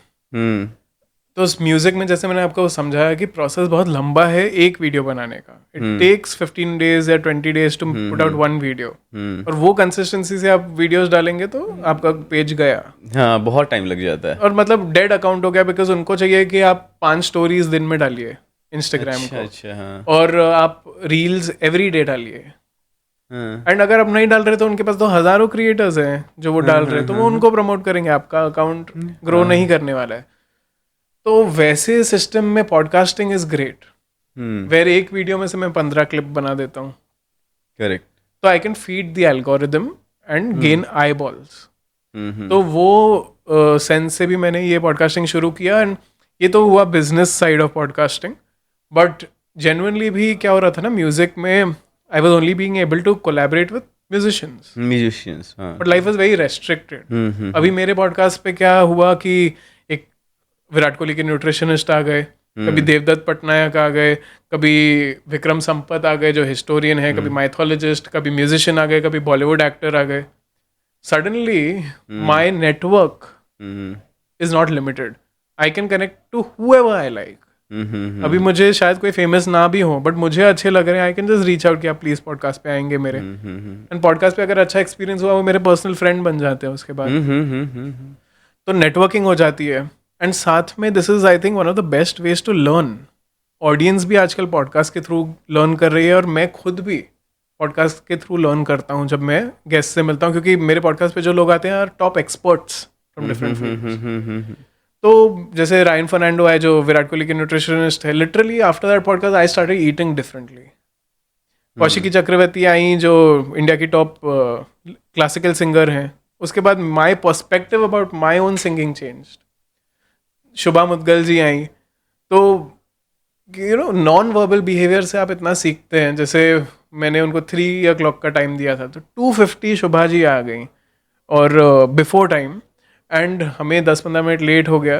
तो उस म्यूजिक में जैसे मैंने आपको समझाया कि प्रोसेस बहुत लंबा है एक वीडियो बनाने का. इट टेक्स 15 days या 20 days to put out one video. और वो कंसिस्टेंसी से आप वीडियोस डालेंगे तो आपका पेज गया. हाँ, बहुत टाइम लग जाता है. और मतलब डेड अकाउंट हो गया, बिकॉज उनको चाहिए कि आप 5 स्टोरीज दिन में डालिए इंस्टाग्राम को. अच्छा. हाँ. और आप रील्स एवरी डे डालिए. एंड अगर आप नहीं डाल रहे तो उनके पास तो हजारों क्रिएटर्स हैं जो वो डाल रहे हैं, तो वो उनको प्रमोट करेंगे, आपका अकाउंट ग्रो नहीं करने वाला है. तो वैसे सिस्टम में पॉडकास्टिंग इज ग्रेट, वेर एक वीडियो में से मैं 15 क्लिप बना देता हूँ. करेक्ट. तो I can feed the algorithm and gain I balls. तो वो सेंस से भी मैंने ये पॉडकास्टिंग शुरू किया. एंड ये तो हुआ business side of podcasting, but genuinely भी क्या हो रहा था ना, म्यूजिक में I was only being able to collaborate with musicians, but life is very restricted. अभी मेरे पॉडकास्ट पे क्या हुआ कि एक विराट कोहली के न्यूट्रिशनिस्ट आ गए, कभी देवदत्त पटनायक आ गए, कभी विक्रम संपत आ गए जो हिस्टोरियन है, कभी माइथोलॉजिस्ट, कभी म्यूजिशियन आ गए, कभी बॉलीवुड एक्टर आ गए. Suddenly my network is not limited. I can connect to whoever I like. अभी मुझे शायद कोई फेमस ना भी हो, बट मुझे अच्छे लग रहे हैं, I can just reach out कि आप प्लीज पॉडकास्ट पे आएंगे मेरे, एंड पॉडकास्ट पे अगर अच्छा एक्सपीरियंस हुआ वो मेरे पर्सनल फ्रेंड बन जाते हैं उसके बाद। तो नेटवर्किंग हो जाती है, एंड साथ में this is I think one of the best ways to learn. Audience भी आजकल पॉडकास्ट के थ्रू लर्न कर रही है, और मैं खुद भी पॉडकास्ट के थ्रू लर्न करता हूँ जब मैं गेस्ट से मिलता हूँ, क्योंकि मेरे पॉडकास्ट पे जो लोग आते हैं are top experts from different fields. तो जैसे रायन फर्नांडो है जो विराट कोहली के न्यूट्रिशनिस्ट है, literally after that podcast I started eating differently. Kaushiki Chakraborty आई जो इंडिया की टॉप क्लासिकल सिंगर हैं, उसके बाद my perspective about my own singing changed. Shubha Mudgal ji आई, तो you know non verbal behaviour से आप इतना सीखते हैं। जैसे मैंने उनको 3 o'clock का टाइम दिया था, तो 2:50 शुभा जी आ गई और बिफोर टाइम, एंड हमें 10-15 मिनट लेट हो गया।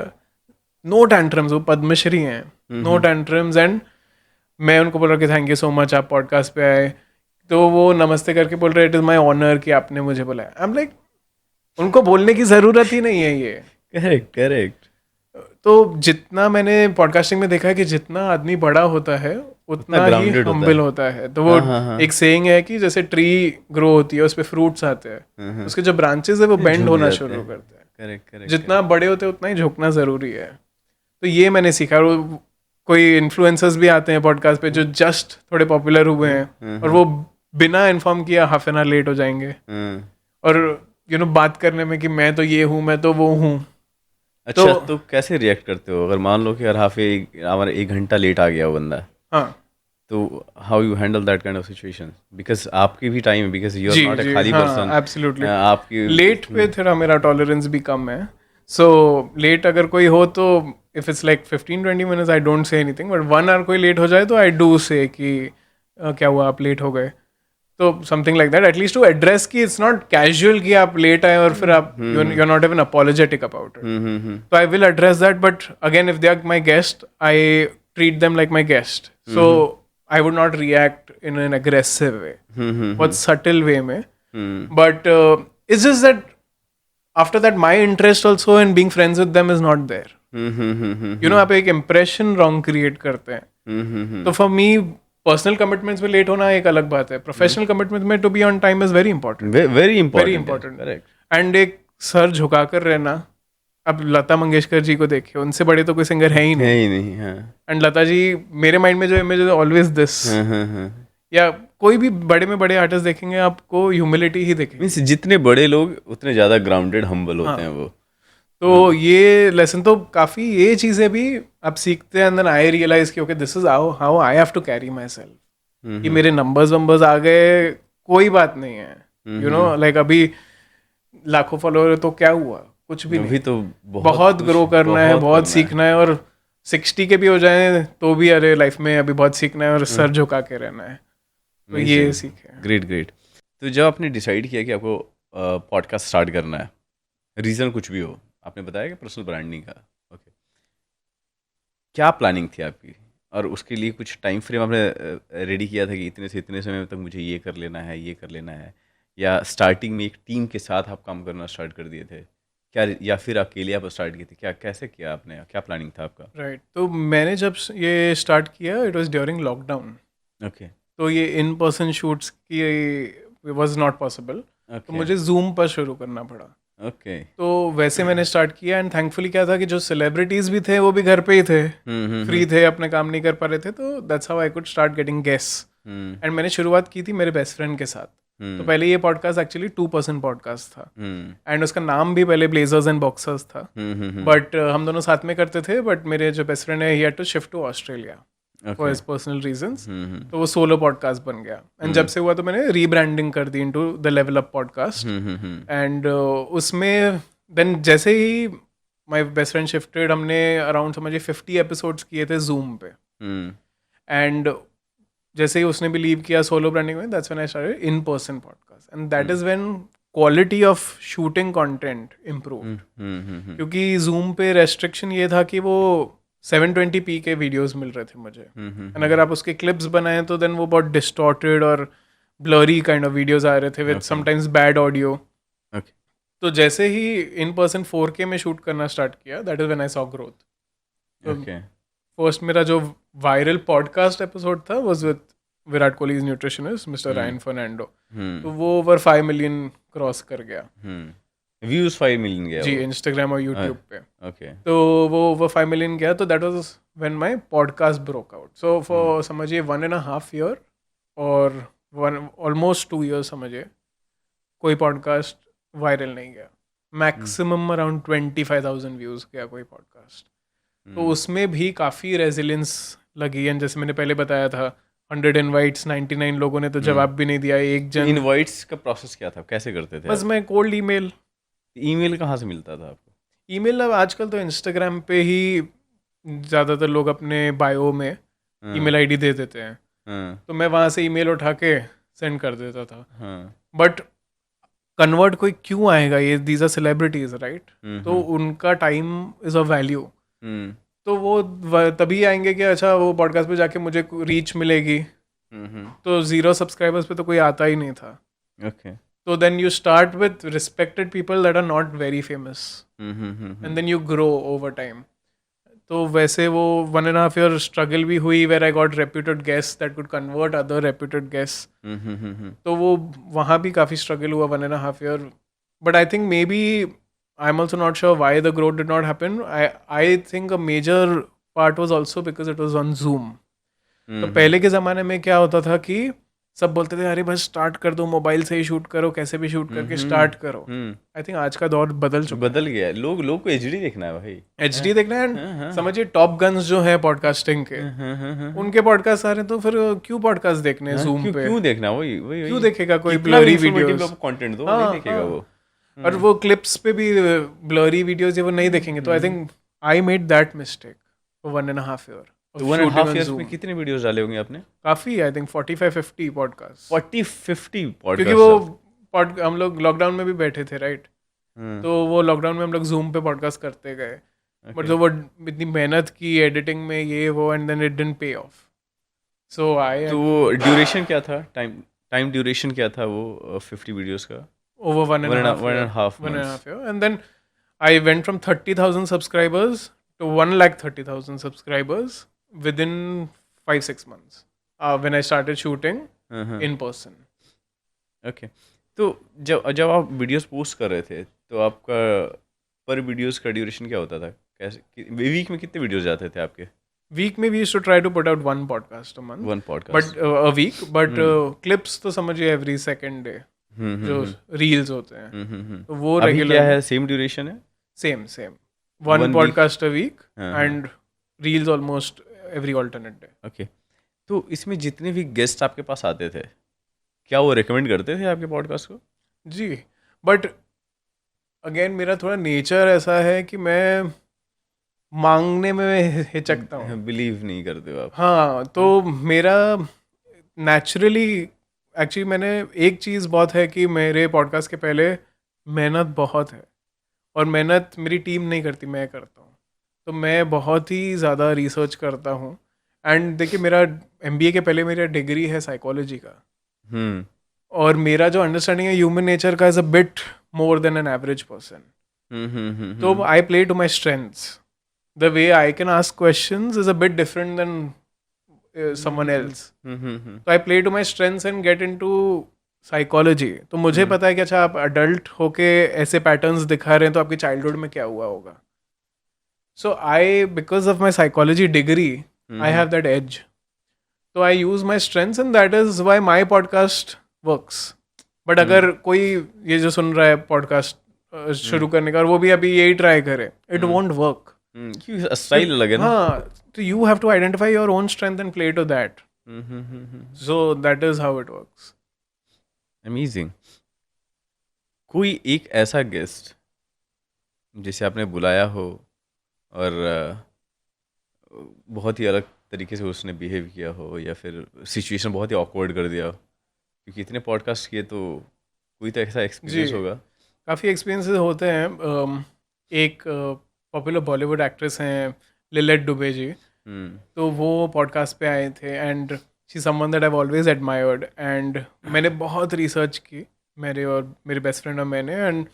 नो टैंट्रम्स, वो पद्मश्री हैं, नो टैंट्रम्स, एंड मैं उनको बोल रहा कि थैंक यू सो मच आप पॉडकास्ट पे आए। तो वो नमस्ते करके बोल रहे इट इज़ माई ऑनर कि आपने मुझे बुलाया। आई एम लाइक, उनको बोलने की ज़रूरत ही नहीं है ये। करेक्ट। तो जितना मैंने पॉडकास्टिंग में देखा है कि जितना आदमी बड़ा होता है उतना ही grounded हम्बल होता है। तो वो एक सेइंग है कि जैसे ट्री ग्रो होती है, उस पे फ्रूट्स आते हैं, उसके जो ब्रांचेस है वो बेंड होना शुरू करते हैं। करेक्ट। जितना बड़े होते हैं उतना ही झुकना जरूरी है। तो ये मैंने सीखा। और कोई इन्फ्लुएंसर्स भी आते हैं पॉडकास्ट पे जो जस्ट थोड़े पॉपुलर हुए हैं, और वो बिना इन्फॉर्म किया हाफ एन आवर लेट हो जाएंगे, और यू नो बात करने में कि मैं तो ये हूँ, मैं तो वो हूँ। अच्छा, तो कैसे रिएक्ट करते हो अगर मान लो कि यार हाफ एक घंटा लेट आ गया वो बंदा? हाँ, तो how you handle that kind of situation? Because आपकी भी टाइम है, because you are not a खाली पर्सन। एब्सोल्युटली। आपकी लेट पे थोड़ा मेरा टॉलरेंस भी कम है। सो लेट अगर कोई हो तो if it's like 15-20 minutes I don't say anything, but 1 hour कोई लेट हो जाए तो आई डू से कि क्या हुआ, आप लेट हो गए। तो something like that, at least to address कि इट्स नॉट कैजुअल कि आप लेट आए और फिर आप you are not even apologetic about it. तो I will address that, but again if they are my guest I treat them like my guest. So I would not react in an aggressive way, बहुत subtle way में. But it's just that after that my interest also in being friends with them is not there. You know, आप एक impression wrong create करते हैं. तो for me personal commitments में late होना एक अलग बात है. Professional commitments में to be on time is very important. Very important. Very important. Correct. And एक सर झुकाकर रहना. अब लता मंगेशकर जी को देखिए, उनसे बड़े तो कोई सिंगर है ही नहीं. है ही नहीं. हाँ. एंड लता जी मेरे माइंड में जो इमेज है ऑलवेज दिस. या कोई भी बड़े में बड़े आर्टिस्ट देखेंगे आपको ह्यूमिलिटी ही दिखेगी. मींस जितने बड़े लोग उतने ज्यादा ग्राउंडेड हम्बल होते हैं वो. तो ये लेसन तो काफी ये चीजें भी आप सीखते हैं. एंड देन आई रियलाइज कि okay this is how I have to carry myself. कि मेरे नंबर्स आ गए कोई बात नहीं है. यू नो लाइक अभी लाखों फॉलोअर तो क्या हुआ, कुछ भी नहीं. तो बहुत ग्रो करना है, बहुत सीखना है. और 60 के भी हो जाए तो भी अरे लाइफ में अभी बहुत सीखना है और सर झुका के रहना है. तो ये सीखे. ग्रेट. तो जब आपने डिसाइड किया कि आपको पॉडकास्ट स्टार्ट करना है, रीज़न कुछ भी हो, आपने बताया कि पर्सनल ब्रांडिंग का, ओके, क्या प्लानिंग थी आपकी? और उसके लिए कुछ टाइम फ्रेम आपने रेडी किया था कि इतने से इतने समय तक मुझे ये कर लेना है, या स्टार्टिंग में एक टीम के साथ आप काम करना स्टार्ट कर दिए थे क्या, या फिर अकेले आप स्टार्ट किए थे? क्या कैसे किया आपने, क्या प्लानिंग था आपका? राइट. तो मैंने जब ये स्टार्ट किया it was during lockdown. Okay. तो ये इन पर्सन शूट्स की वाज नॉट पॉसिबल. तो मुझे जूम पर शुरू करना पड़ा. ओके. तो वैसे मैंने स्टार्ट किया. एंड थैंकफुली क्या था कि जो सेलिब्रिटीज भी थे वो भी घर पे ही थे, फ्री थे, अपने काम नहीं कर पा रहे थे. तो that's how I could start getting guests. And मैंने शुरुआत की थी मेरे बेस्ट फ्रेंड के साथ. तो पहले ये पॉडकास्ट एक्चुअली 2% पॉडकास्ट था. एंड उसका नाम भी पहले ब्लेजर्स एंड बॉक्सर्स था. बट हम दोनों साथ में करते थे. बट मेरे जो बेस्ट फ्रेंड है he had to shift to Australia for his personal reasons. तो वो सोलो पॉडकास्ट बन गया. एंड जब से हुआ तो मैंने रीब्रांडिंग कर दी into the level up podcast. And उसमें देन जैसे ही माय बेस्ट फ्रेंड शिफ्टेड, हमने अराउंड समझिए 50 एपिसोड्स किए थे जूम पे. एंड जैसे ही उसने बिलीव किया सोलो ब्रांडिंग में, that's when I started in person podcast. And that is when quality of shooting content improved. क्योंकि जूम पे रेस्ट्रिक्शन ये था कि वो 720p के वीडियोस मिल रहे थे मुझे. एंड अगर आप उसके क्लिप्स बनाए तो देन वो बहुत डिस्टॉर्टेड और ब्लरी काइंड ऑफ वीडियोस आ रहे थे विद समटाइम्स बैड ऑडियो. तो जैसे ही इन पर्सन 4K में शूट करना स्टार्ट किया, that is when I saw growth. First मेरा जो वायरल पॉडकास्ट एपिसोड था was with Virat Kohli nutritionist mister Ryan Fernando, तो वो ओवर 5 मिलियन क्रॉस कर गया व्यूज 5 मिलियन गया जी इंस्टाग्राम और यूट्यूब पे। ओके तो वो ओवर 5 मिलियन गया, तो that was when my podcast broke out. So for समझिए 1.5 ईयर और ऑलमोस्ट 2 ईयर समझिए कोई पॉडकास्ट वायरल नहीं गया। मैक्सिमम अराउंड 25,000 व्यूज गया कोई पॉडकास्ट। तो उसमें भी काफ़ी रेजिलियंस लगी, एंड जैसे मैंने पहले बताया था 100 इनवाइट्स 99 लोगों ने तो जवाब भी नहीं दिया। एक जन इनवाइट्स का प्रोसेस क्या था, कैसे करते थे बस मैं कोल्ड ईमेल ईमेल कहाँ से मिलता था आपको? ईमेल अब आजकल तो इंस्टाग्राम पे ही ज़्यादातर लोग अपने बायो में ईमेल आईडी दे देते हैं, हाँ तो मैं वहाँ से ईमेल उठा के सेंड कर देता था। हाँ बट कन्वर्ट कोई क्यों आएगा, ये दीज आर सेलिब्रिटीज राइट, तो उनका टाइम इज़ ऑफ वैल्यू। तो वो तभी आएंगे कि अच्छा वो पॉडकास्ट पे जाके मुझे रीच मिलेगी। तो 0 सब्सक्राइबर्स पे तो कोई आता ही नहीं था। ओके तो then you start with respected people that are not very famous and then you grow over time. तो वैसे वो 1.5 ईयर स्ट्रगल भी हुई where I got reputed guest that could convert other reputed guest. तो वो वहाँ भी काफ़ी स्ट्रगल हुआ 1.5 year. But I think maybe I am also not sure why the growth did not happen. I think a major part was also because it was on zoom. तो पहले के ज़माने में क्या होता था कि सब बोलते थे अरे बस स्टार्ट कर दो, मोबाइल से ही शूट करो, कैसे भी शूट करके स्टार्ट करो। आई थिंक आज का दौर बदल गया है। लोग को एचडी देखना है भाई, एचडी देखना है। समझिए टॉप गन्स जो है पॉडकास्टिंग के, उनके पॉडकास्ट आ रहे हैं, तो फिर क्यों पॉडकास्ट देखने हैं जूम पे? क्यों देखना? वही क्यों देखेगा कोई ब्लरी वीडियोस? कंटेंट दो, नहीं देखेगा वो। और वो क्लिप्स पे भी ब्लरी वीडियोस ये वो नहीं देखेंगे। तो I think I made that mistake for 1.5 year. तो 1.5 years में कितने वीडियोस डाले होंगे आपने? काफी, आई थिंक 45-50 पॉडकास्ट। 40-50 पॉडकास्ट? क्योंकि वो हम लोग लॉकडाउन में भी बैठे थे राइट, तो वो लॉकडाउन में हम लोग जूम पे पॉडकास्ट करते गए। बट जो वो इतनी मेहनत की एडिटिंग में ये वो, एंड देन इट डिडंट पे ऑफ। सो तो वो ड्यूरेशन क्या था, टाइम ड्यूरेशन क्या था वो 50 वीडियोस का? over 1.5 year. And then I went from 30,000 subscribers to 130,000 subscribers within 5-6 months when I started shooting in person. Okay. तो जब आप वीडियोस पोस्ट कर रहे थे तो आपका पर वीडियोस का ड्यूरेशन क्या होता था? कैसे वीक में कितने वीडियोस जाते थे आपके? वीक में we used to try to put out one podcast a month. One podcast. But a week. But clips तो समझिए every second day. जो रील्स होते हैं तो वो रेगुलर क्या है, सेम ड्यूरेशन है? Same one podcast a week and reels almost every alternate day. Okay. तो इसमें जितने भी गेस्ट आपके पास आते थे, क्या वो रिकमेंड करते थे आपके पॉडकास्ट को? जी, बट अगेन मेरा थोड़ा नेचर ऐसा है कि मैं मांगने में हिचकता हूँ, बिलीव नहीं करते हो आप? हाँ, तो मेरा नेचुरली एक्चुअली मैंने एक चीज़ बहुत है कि मेरे पॉडकास्ट के पहले मेहनत बहुत है, और मेहनत मेरी टीम नहीं करती, मैं करता हूँ। तो मैं बहुत ही ज़्यादा रिसर्च करता हूँ। एंड देखिए मेरा MBA के पहले मेरा डिग्री है साइकोलॉजी का, और मेरा जो अंडरस्टैंडिंग है ह्यूमन नेचर का is a bit more than an average person. तो I play to my strengths. The way I can ask questions is a bit different than someone else. So I play to my strengths and get into psychology. तो मुझे पता है कि अच्छा आप अडल्ट होके ऐसे पैटर्न्स दिखा रहे हैं तो आपके चाइल्डहुड में क्या हुआ होगा. So because of my psychology degree, I have that edge. So I use my strengths and that is why my podcast works. But अगर कोई ये जो सुन रहा है पॉडकास्ट शुरू करने का और वो भी अभी यही ट्राई करे, it won't work. क्योंकि स्टाइल अलग है ना. हाँ, तो you have to identify your own strength and play to that. So that is how it works. Amazing. कोई एक ऐसा गेस्ट जिसे आपने बुलाया हो और बहुत ही अलग तरीके से उसने बिहेव किया हो, या फिर सिचुएशन बहुत ही ऑकवर्ड कर दिया हो? क्योंकि इतने पॉडकास्ट किए तो कोई तो ऐसा एक्सपीरियंस होगा. काफ़ी एक्सपीरियंसेस होते हैं. एक पॉपुलर बॉलीवुड एक्ट्रेस हैं लिलेट दुबे जी, तो वो पॉडकास्ट पे आए थे and she someone that I have always admired. And मैंने बहुत रिसर्च की, मेरे और मेरे बेस्ट फ्रेंड और मैंने, एंड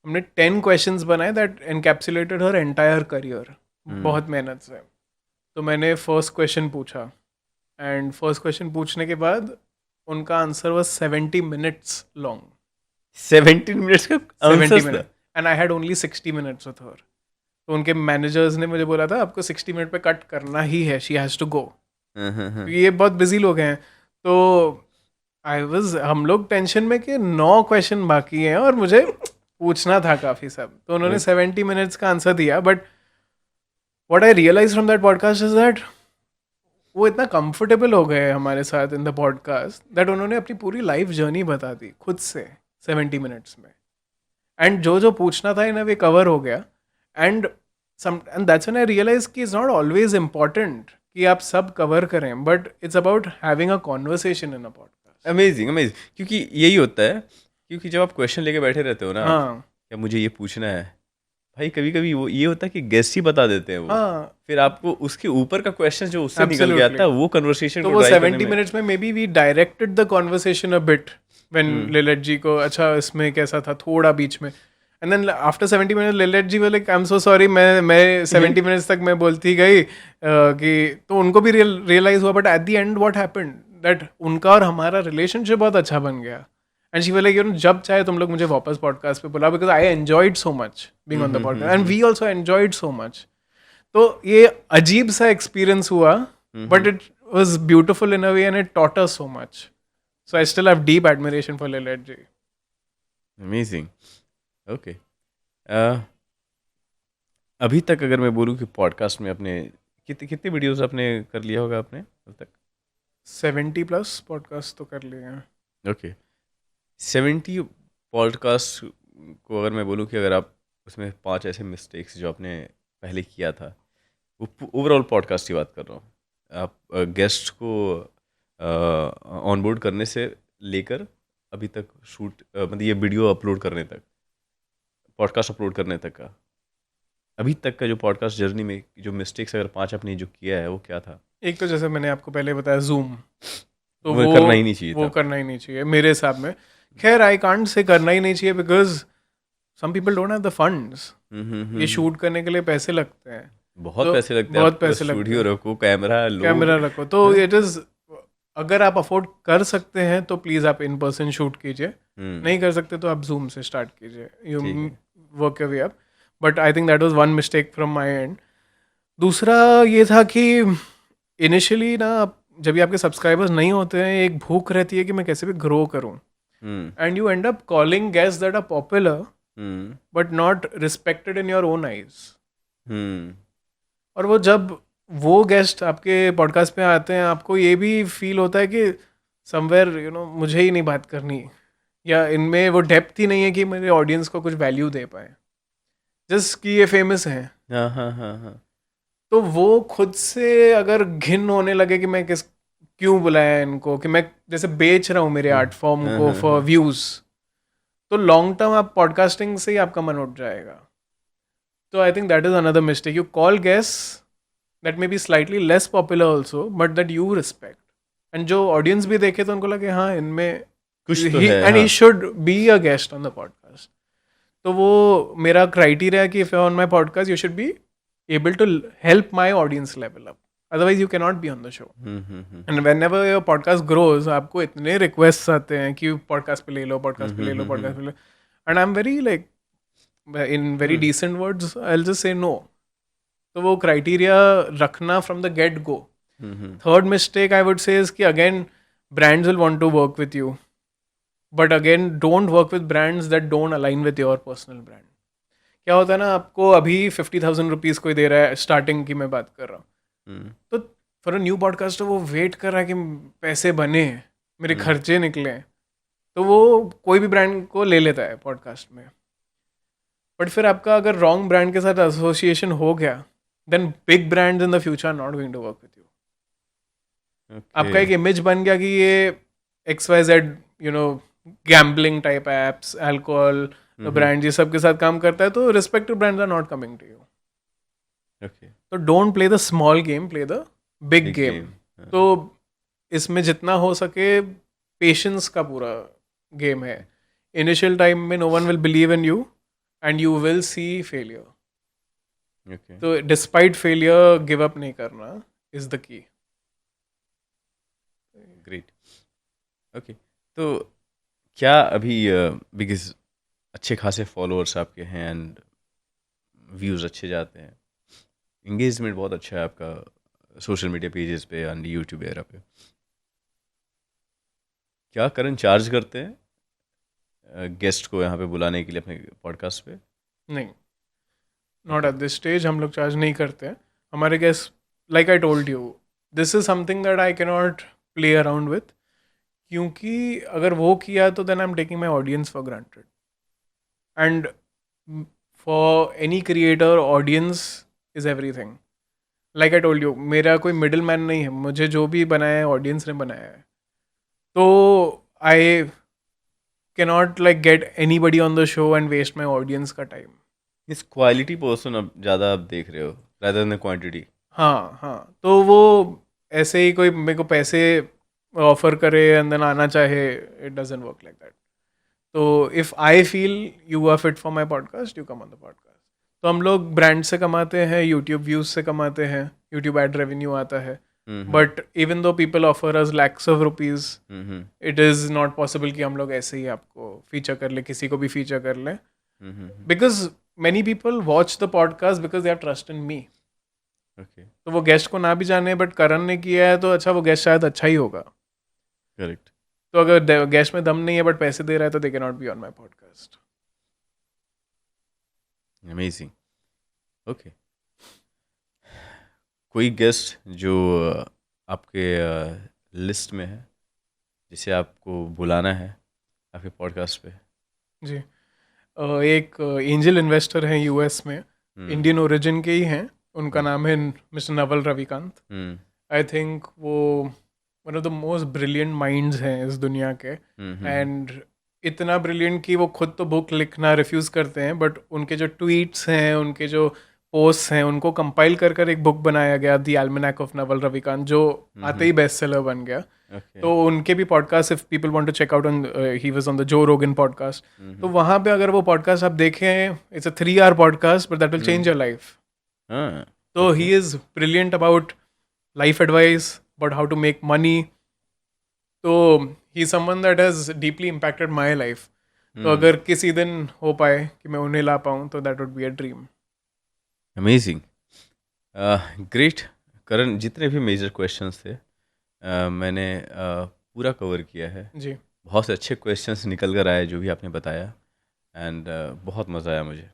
हमने 10 क्वेश्चंस बनाए that encapsulated her entire career. बहुत मेहनत से. तो मैंने फर्स्ट क्वेश्चन पूछा एंड फर्स्ट क्वेश्चन पूछने के बाद उनका answer was 70 minutes long 17 minutes का 70 आंसर था। Minute and I had only 60 minutes with her. तो उनके मैनेजर्स ने मुझे बोला था आपको 60 मिनट पे कट करना ही है, शी हैज़ टू गो, क्योंकि ये बहुत बिजी लोग हैं। तो हम लोग टेंशन में कि 9 क्वेश्चन बाकी हैं और मुझे पूछना था काफ़ी सब। तो उन्होंने 70 मिनट्स का आंसर दिया, but what I realise from that podcast is that वो इतना कंफर्टेबल हो गए हमारे साथ इन द पॉडकास्ट दैट उन्होंने अपनी पूरी लाइफ जर्नी बता दी खुद से 70 मिनट्स में। एंड जो पूछना था इन्हें वे कवर हो गया। And that's when I realise कि इट्स नॉट ऑलवेज इम्पॉर्टेंट कि आप सब कवर करें, but it's about having a conversation in a podcast. Amazing amazing, क्योंकि यही होता है, क्योंकि जब आप क्वेश्चन लेके बैठे रहते हो ना, हाँ या मुझे ये पूछना है भाई, कभी कभी वो ये होता है कि गेस्ट ही बता देते हैं वो, हाँ, फिर आपको उसके ऊपर का क्वेश्चन जो उससे निकल के Absolutely. आता है वो कन्वर्सेशन तो को वो ड्राइव करने 70 में मिनट्स में maybe we directed the conversation a bit when Lillete ji को अच्छा इसमें कैसा था थोड़ा बीच में। And then after 70 minutes Lillete ji बोले आई एम सो सॉरी, मैं 70 मिनट्स तक मैं बोलती गई कि तो उनको भी रियलाइज हुआ। But at the end what happened that उनका और हमारा रिलेशनशिप बहुत अच्छा बन गया। एंड शी वाला जब चाहे तुम लोग मुझे वापस पॉडकास्ट पे बुला, because I enjoyed so much being on the podcast and we also enjoyed so much. तो ये अजीब सा एक्सपीरियंस हुआ, but it was beautiful in a way and it taught us so much. So I still have deep admiration for Lilette ji. Amazing. Okay, अभी तक अगर मैं बोलूँ कि पॉडकास्ट में अपने कितनी वीडियोस आपने कर लिया होगा आपने अब तक? 70 प्लस पॉडकास्ट तो कर लिए हैं। ओके, 70 पॉडकास्ट को अगर मैं बोलूँ कि अगर आप उसमें 5 ऐसे मिस्टेक्स जो आपने पहले किया था, वो ओवरऑल पॉडकास्ट की बात कर रहा हूँ, आप गेस्ट को ऑनबोर्ड करने से लेकर अभी तक शूट मतलब ये वीडियो अपलोड करने तक, पॉडकास्ट अपलोड करने तक का, अभी तक का जो पॉडकास्ट जर्नी में जो मिस्टेक्स अगर 5 आपने जो किया है वो क्या था? एक तो जैसे मैंने आपको पहले बताया जूम, तो वो करना ही नहीं चाहिए वो था। करना ही नहीं चाहिए मेरे हिसाब में। खैर आई कांट से करना ही नहीं चाहिए because some people don't have the funds. ये शूट करने के लिए पैसे लगते हैं, बहुत तो पैसे लगते हैं, बहुत आप पैसे लगते स्टूडियो हैं। रखो, कैमरा लो, कैमरा रखो, तो इट इज अगर आप अफोर्ड कर सकते हैं तो प्लीज आप इन पर्सन शूट कीजिए, नहीं कर सकते तो आप जूम से स्टार्ट कीजिए, यू ठीक है। Work your way up. But I think that was one mistake from my and. दूसरा ये था कि इनिशियली ना जब भी आपके सब्सक्राइबर्स नहीं होते हैं, एक भूख रहती है कि मैं कैसे भी ग्रो करूं, and you end up calling guests that are popular but not respected in your own eyes. और वो जब वो गेस्ट आपके पॉडकास्ट पे आते हैं, आपको ये भी फील होता है कि समवेयर मुझे ही नहीं बात करनी, या इनमें वो डेप्थ ही नहीं है कि मेरे ऑडियंस को कुछ वैल्यू दे पाए, जस्ट कि ये फेमस हैं। हाँ हाँ हाँ हाँ, तो वो खुद से अगर घिन होने लगे कि मैं क्यों बुलाया इनको, कि मैं जैसे बेच रहा हूँ मेरे आर्ट फॉर्म को फॉर व्यूज, तो लॉन्ग टर्म आप पॉडकास्टिंग से ही आपका मन उठ जाएगा। तो I think that is another mistake, you call guest that may be slightly less popular also but that you respect, and जो ऑडियंस भी देखे तो उनको लगे हाँ इनमें कुछ तो है, एंड हाँ। He should be a guest on the podcast. तो वो मेरा क्राइटेरिया है कि if on my podcast you should be able to help my audience level up, otherwise you cannot be on the show. And whenever your podcast grows, आपको इतने requests आते हैं कि podcast पे ले लो, podcast पे ले लो, podcast पे ले लो, and I'm very like in very decent words I'll just say no. तो वो criteria रखना from the get go. Third mistake I would say is कि again brands will want to work with you, but again don't work with brands that don't align with your personal brand. क्या होता है ना, आपको अभी 50,000 रुपीज़ कोई दे रहा है, स्टार्टिंग की मैं बात कर रहा हूँ, तो फॉर अ न्यू पॉडकास्टर वो वेट कर रहा है कि पैसे बने, मेरे खर्चे निकले, तो वो कोई भी ब्रांड को ले लेता है पॉडकास्ट में। बट फिर आपका अगर रॉन्ग ब्रांड के साथ एसोसिएशन हो गया, then big brands in the future are not going to work with you. आपका एक इमेज बन गया कि ये XYZ gambling type apps, alcohol brand, ये सब के साथ काम करता है, तो respective brands are not coming to you. तो don't play the small game, play the big game. तो इसमें जितना हो सके पेशेंस का पूरा गेम है। इनिशियल टाइम में no one will believe in you and you will see failure. Okay, तो डिस्पाइट फेलियर गिव अप नहीं करना is the key. Great. Okay, तो क्या अभी बिकॉज अच्छे खासे फॉलोअर्स आपके हैं एंड व्यूज़ अच्छे जाते हैं, इंगेजमेंट बहुत अच्छा है आपका सोशल मीडिया पेजेस पे एंड यूट्यूब वगैरह पे, क्या करण चार्ज करते हैं गेस्ट को यहाँ पे बुलाने के लिए अपने पॉडकास्ट पे? नहीं, नॉट एट दिस स्टेज हम लोग चार्ज नहीं करते हैं. हमारे guest, like I told you, this is something that I can not play around with, क्योंकि अगर वो किया तो then I am taking my audience for granted. And for any creator audience is everything. Like I told you, मेरा कोई मिडिल मैन नहीं है. मुझे जो भी बनाया है ऑडियंस ने बनाया है. तो I cannot like get anybody on the show and waste my audience का टाइम. इस क्वालिटी पर्सन अब ज़्यादा आप देख रहे हो रादर देन क्वांटिटी. हाँ हाँ, तो वो ऐसे ही कोई मेरे को पैसे ऑफर करे एंड देन आना चाहे, it doesn't work like that. तो if I feel you are fit for my podcast, you come on the podcast. तो हम लोग ब्रांड से कमाते हैं, यूट्यूब व्यूज़ से कमाते हैं, यूट्यूब एड रेवेन्यू आता है. But even though people offer us lakhs of rupees, it is not possible कि हम लोग ऐसे ही आपको फीचर कर ले, किसी को भी फीचर कर लें. Because many people watch the podcast because they are trust in me. Okay, तो वो गेस्ट को ना भी जाने, बट करण ने किया है तो अच्छा, वो गेस्ट शायद अच्छा ही होगा. करेक्ट. तो अगर गेस्ट में दम नहीं है बट पैसे दे रहा है तो they can not be on my podcast. Amazing. Okay, कोई गेस्ट जो आपके लिस्ट में है जिसे आपको बुलाना है आपके पॉडकास्ट पे? जी, एक एंजल इन्वेस्टर हैं यूएस में, इंडियन ओरिजिन के ही हैं. उनका नाम है mister Naval Ravikant. I think वो one of the most brilliant minds हैं इस दुनिया के. एंड इतना ब्रिलियंट कि वो खुद तो बुक लिखना रिफ्यूज़ करते हैं, बट उनके जो ट्वीट्स हैं, उनके जो पोस्ट हैं, उनको कंपाइल कर एक बुक बनाया गया, द एल्मेनाक ऑफ नवल रविकांत, जो आते ही बेस्ट सेलर बन गया. तो उनके भी podcast, if people want to check out on, he was on the Joe Rogan podcast. तो वहाँ पे अगर वो पॉडकास्ट आप देखें, it's a 3 hour podcast but that will change your life. तो he is brilliant about life advice, about how to make money. तो he is someone that has deeply impacted my life. तो अगर किसी दिन हो पाए कि मैं उन्हें ला पाऊँ तो that would be a dream. Amazing. Great. Karan, जितने भी मेजर क्वेश्चंस थे मैंने पूरा कवर किया है. जी, बहुत से अच्छे क्वेश्चंस निकल कर आए जो भी आपने बताया, एंड बहुत मज़ा आया मुझे.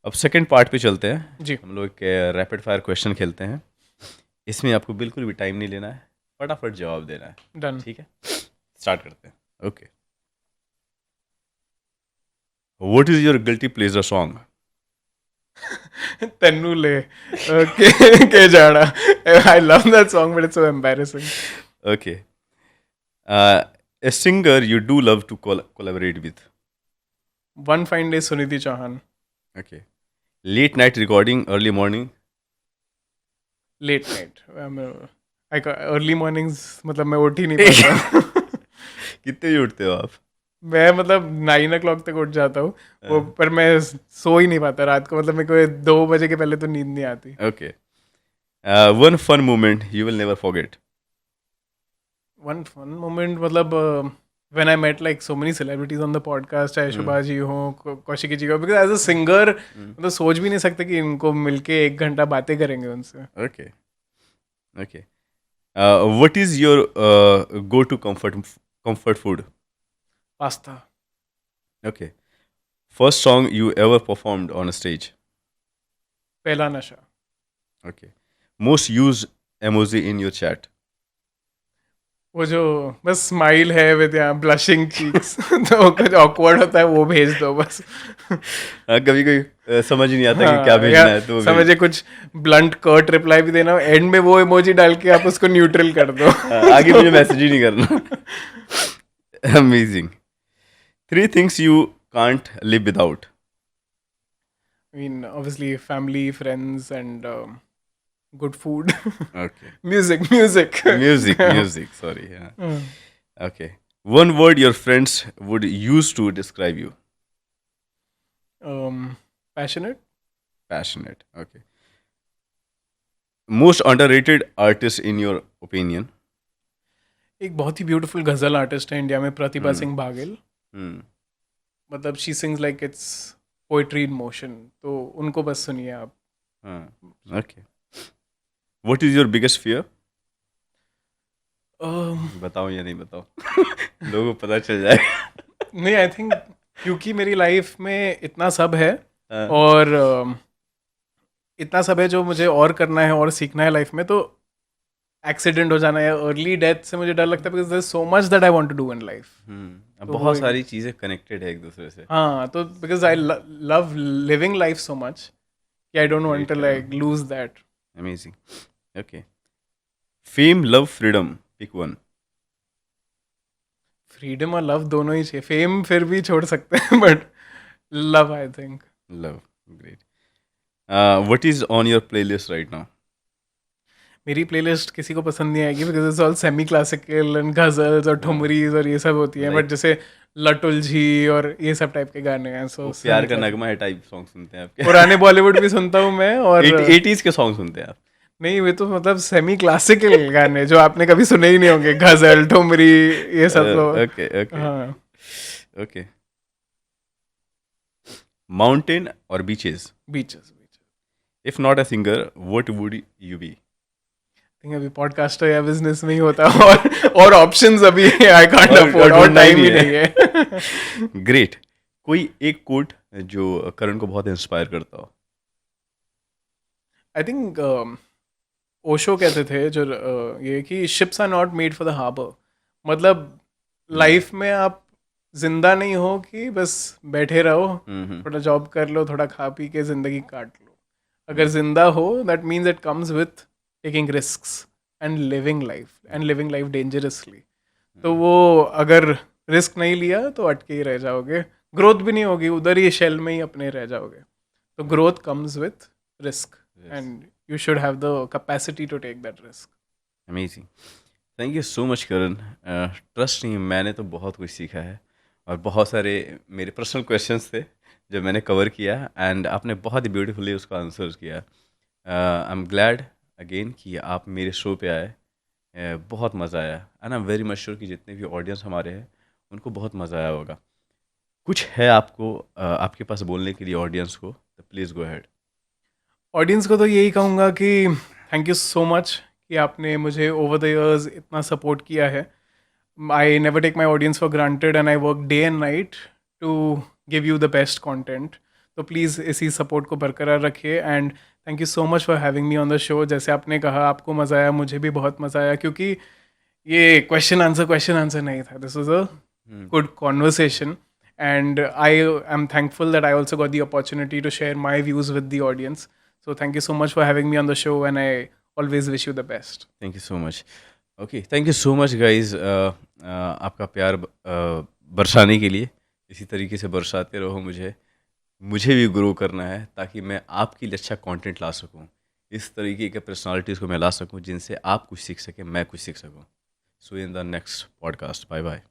अब सेकंड पार्ट पे चलते हैं. जी. हम लोग एक रैपिड फायर क्वेश्चन खेलते हैं. इसमें आपको बिल्कुल भी टाइम नहीं लेना है, फटाफट जवाब देना है. डन. ठीक है, स्टार्ट करते हैं. Okay, what is your guilty pleasure song? तेनू ले के जाड़ा. I love that song but it's so embarrassing. Okay, a singer you do love to collaborate with? One fine day Sunidhi Chauhan. Okay, late night recording, early morning? Late night. Early mornings मतलब मैं उठ ही नहीं पाता. कितने बजे उठते हो आप? मैं मतलब 9 o'clock तक उठ जाता हूँ वो, पर मैं सो ही नहीं पाता रात को. मतलब मेरे को 2 बजे के पहले तो नींद नहीं आती. Okay, one fun moment you will never forget? One fun moment मतलब when I met like so many celebrities on the podcast, चाहे शुभा जी हो, कौशिकी जी हो, because as a singer मतलब सोच भी नहीं सकते कि इनको मिलके 1 घंटा बातें करेंगे उनसे. Okay, okay. What is your go-to comfort food? Pasta. Okay. First song you ever performed on a stage? पहला नशा. Okay. Most used emoji in your chat? वो जो बस स्माइल है विद यहाँ ब्लशिंग चीक्स. तो कुछ ऑकवर्ड होता है वो भेज दो बस. कभी कोई समझ ही नहीं आता कि क्या भेजना है, तो समझे कुछ ब्लंट कर्ट रिप्लाई भी देना, एंड में वो इमोजी डाल के आप उसको न्यूट्रल कर दो. आगे मुझे मैसेज ही नहीं करना. Amazing. 3 things you can't live without? I mean, obviously family, friends and good food. Okay. music. Music. Sorry. Yeah. Okay. One word your friends would use to describe you? Passionate. Passionate, okay. Most underrated artist in your opinion? एक बहुत ही ब्यूटीफुल गजल आर्टिस्ट है इंडिया में, प्रतिभा सिंह बागेल। मतलब she sings like it's poetry in motion, तो उनको बस सुनिए आप। Okay. What is your biggest fear? बताओ या नहीं बताओ? लोगों को पता चल जाएगा। नहीं, आई थिंक क्योंकि मेरी लाइफ में इतना सब है हाँ। और इतना सब है जो मुझे और करना है और सीखना है लाइफ में, तो एक्सीडेंट हो जाना या अर्ली डेथ से मुझे डर लगता है, because there is so much that I want to do in life. अब बहुत सारी चीजें कनेक्टेड है एक दूसरे से। हाँ, तो because I love living life so much कि I don't want to like lose that. Amazing, okay. Fame, love, freedom, pick one. Freedom और लव दोनों ही चाहिए। फेम फिर भी छोड़ सकते हैं, but love I think. Love, great. What is on your playlist right now? मेरी प्लेलिस्ट किसी को पसंद नहीं आएगी, because it's all semi classical and ghazals और ठुमरीज और ये सब होती है, बट जैसे लटुलझी और ये सब टाइप के गाने हैं। सो प्यार का नगमा है टाइप सॉन्ग सुनते हैं आपके? पुराने बॉलीवुड भी सुनता हूँ मैं, और 80s के सॉन्ग सुनते हैं आप? नहीं, वे तो मतलब सेमी क्लासिकल गाने जो आपने कभी सुने ही नहीं होंगे, गजल, ठुमरी, ये सब। तो ओके, ओके, हाँ, ओके। माउंटेन और beaches? Beaches. If not a singer, what would you be? Think अभी पॉडकास्टर या बिजनेस में ही होता है, और ऑप्शंस अभी आई कांट अफोर्ड, और टाइम ही नहीं है। ग्रेट। कोई एक कोट जो करण को बहुत इंस्पायर करता हो? आई थिंक ओशो कहते थे जो ये कि ships are not made for the harbour. मतलब लाइफ में आप जिंदा नहीं हो कि बस बैठे रहो, थोड़ा जॉब कर लो, थोड़ा खा पी के जिंदगी काट लो। अगर जिंदा हो, that means it comes with taking risks and living life dangerously. तो वो अगर रिस्क नहीं लिया तो अटके ही रह जाओगे, ग्रोथ भी नहीं होगी, उधर ही शेल में ही अपने रह जाओगे। तो growth comes with risk and you should have the capacity to take that risk. Amazing. Thank you so much Karan. Trust नहीं, मैंने तो बहुत कुछ सीखा है, और बहुत सारे मेरे पर्सनल क्वेश्चंस थे जो मैंने कवर किया, एंड आपने बहुत ही ब्यूटीफुली उसका आंसर किया। आई एम ग्लैड अगेन कि आप मेरे शो पे आए। बहुत मज़ा आया, and I am very much sure कि जितने भी ऑडियंस हमारे हैं उनको बहुत मज़ा आया होगा। कुछ है आपको आपके पास बोलने के लिए ऑडियंस को, तो प्लीज़ गो अहेड। ऑडियंस को तो यही कहूँगा कि थैंक यू सो मच कि आपने मुझे ओवर द इयर्स इतना सपोर्ट किया है। I never take my audience for granted and I work day and night to give you the best content. तो प्लीज़ इसी सपोर्ट को बरकरार रखिए, and thank you so much for having me on the show. जैसे आपने कहा आपको मज़ा आया, मुझे भी बहुत मज़ा आया, क्योंकि ये क्वेश्चन आंसर नहीं था। This was a good conversation, and I am thankful that I also got the opportunity to share my views with the audience. So thank you so much for having me on the show, and I always wish you the best. Thank you so much. Okay, thank you so much guys. आपका प्यार बरसाने के लिए इसी तरीके से बरसाते रहो। मुझे भी ग्रो करना है, ताकि मैं आपके लिए अच्छा कंटेंट ला सकूं, इस तरीके के पर्सनालिटीज़ को मैं ला सकूं जिनसे आप कुछ सीख सकें, मैं कुछ सीख सकूं। So in the next podcast, bye bye.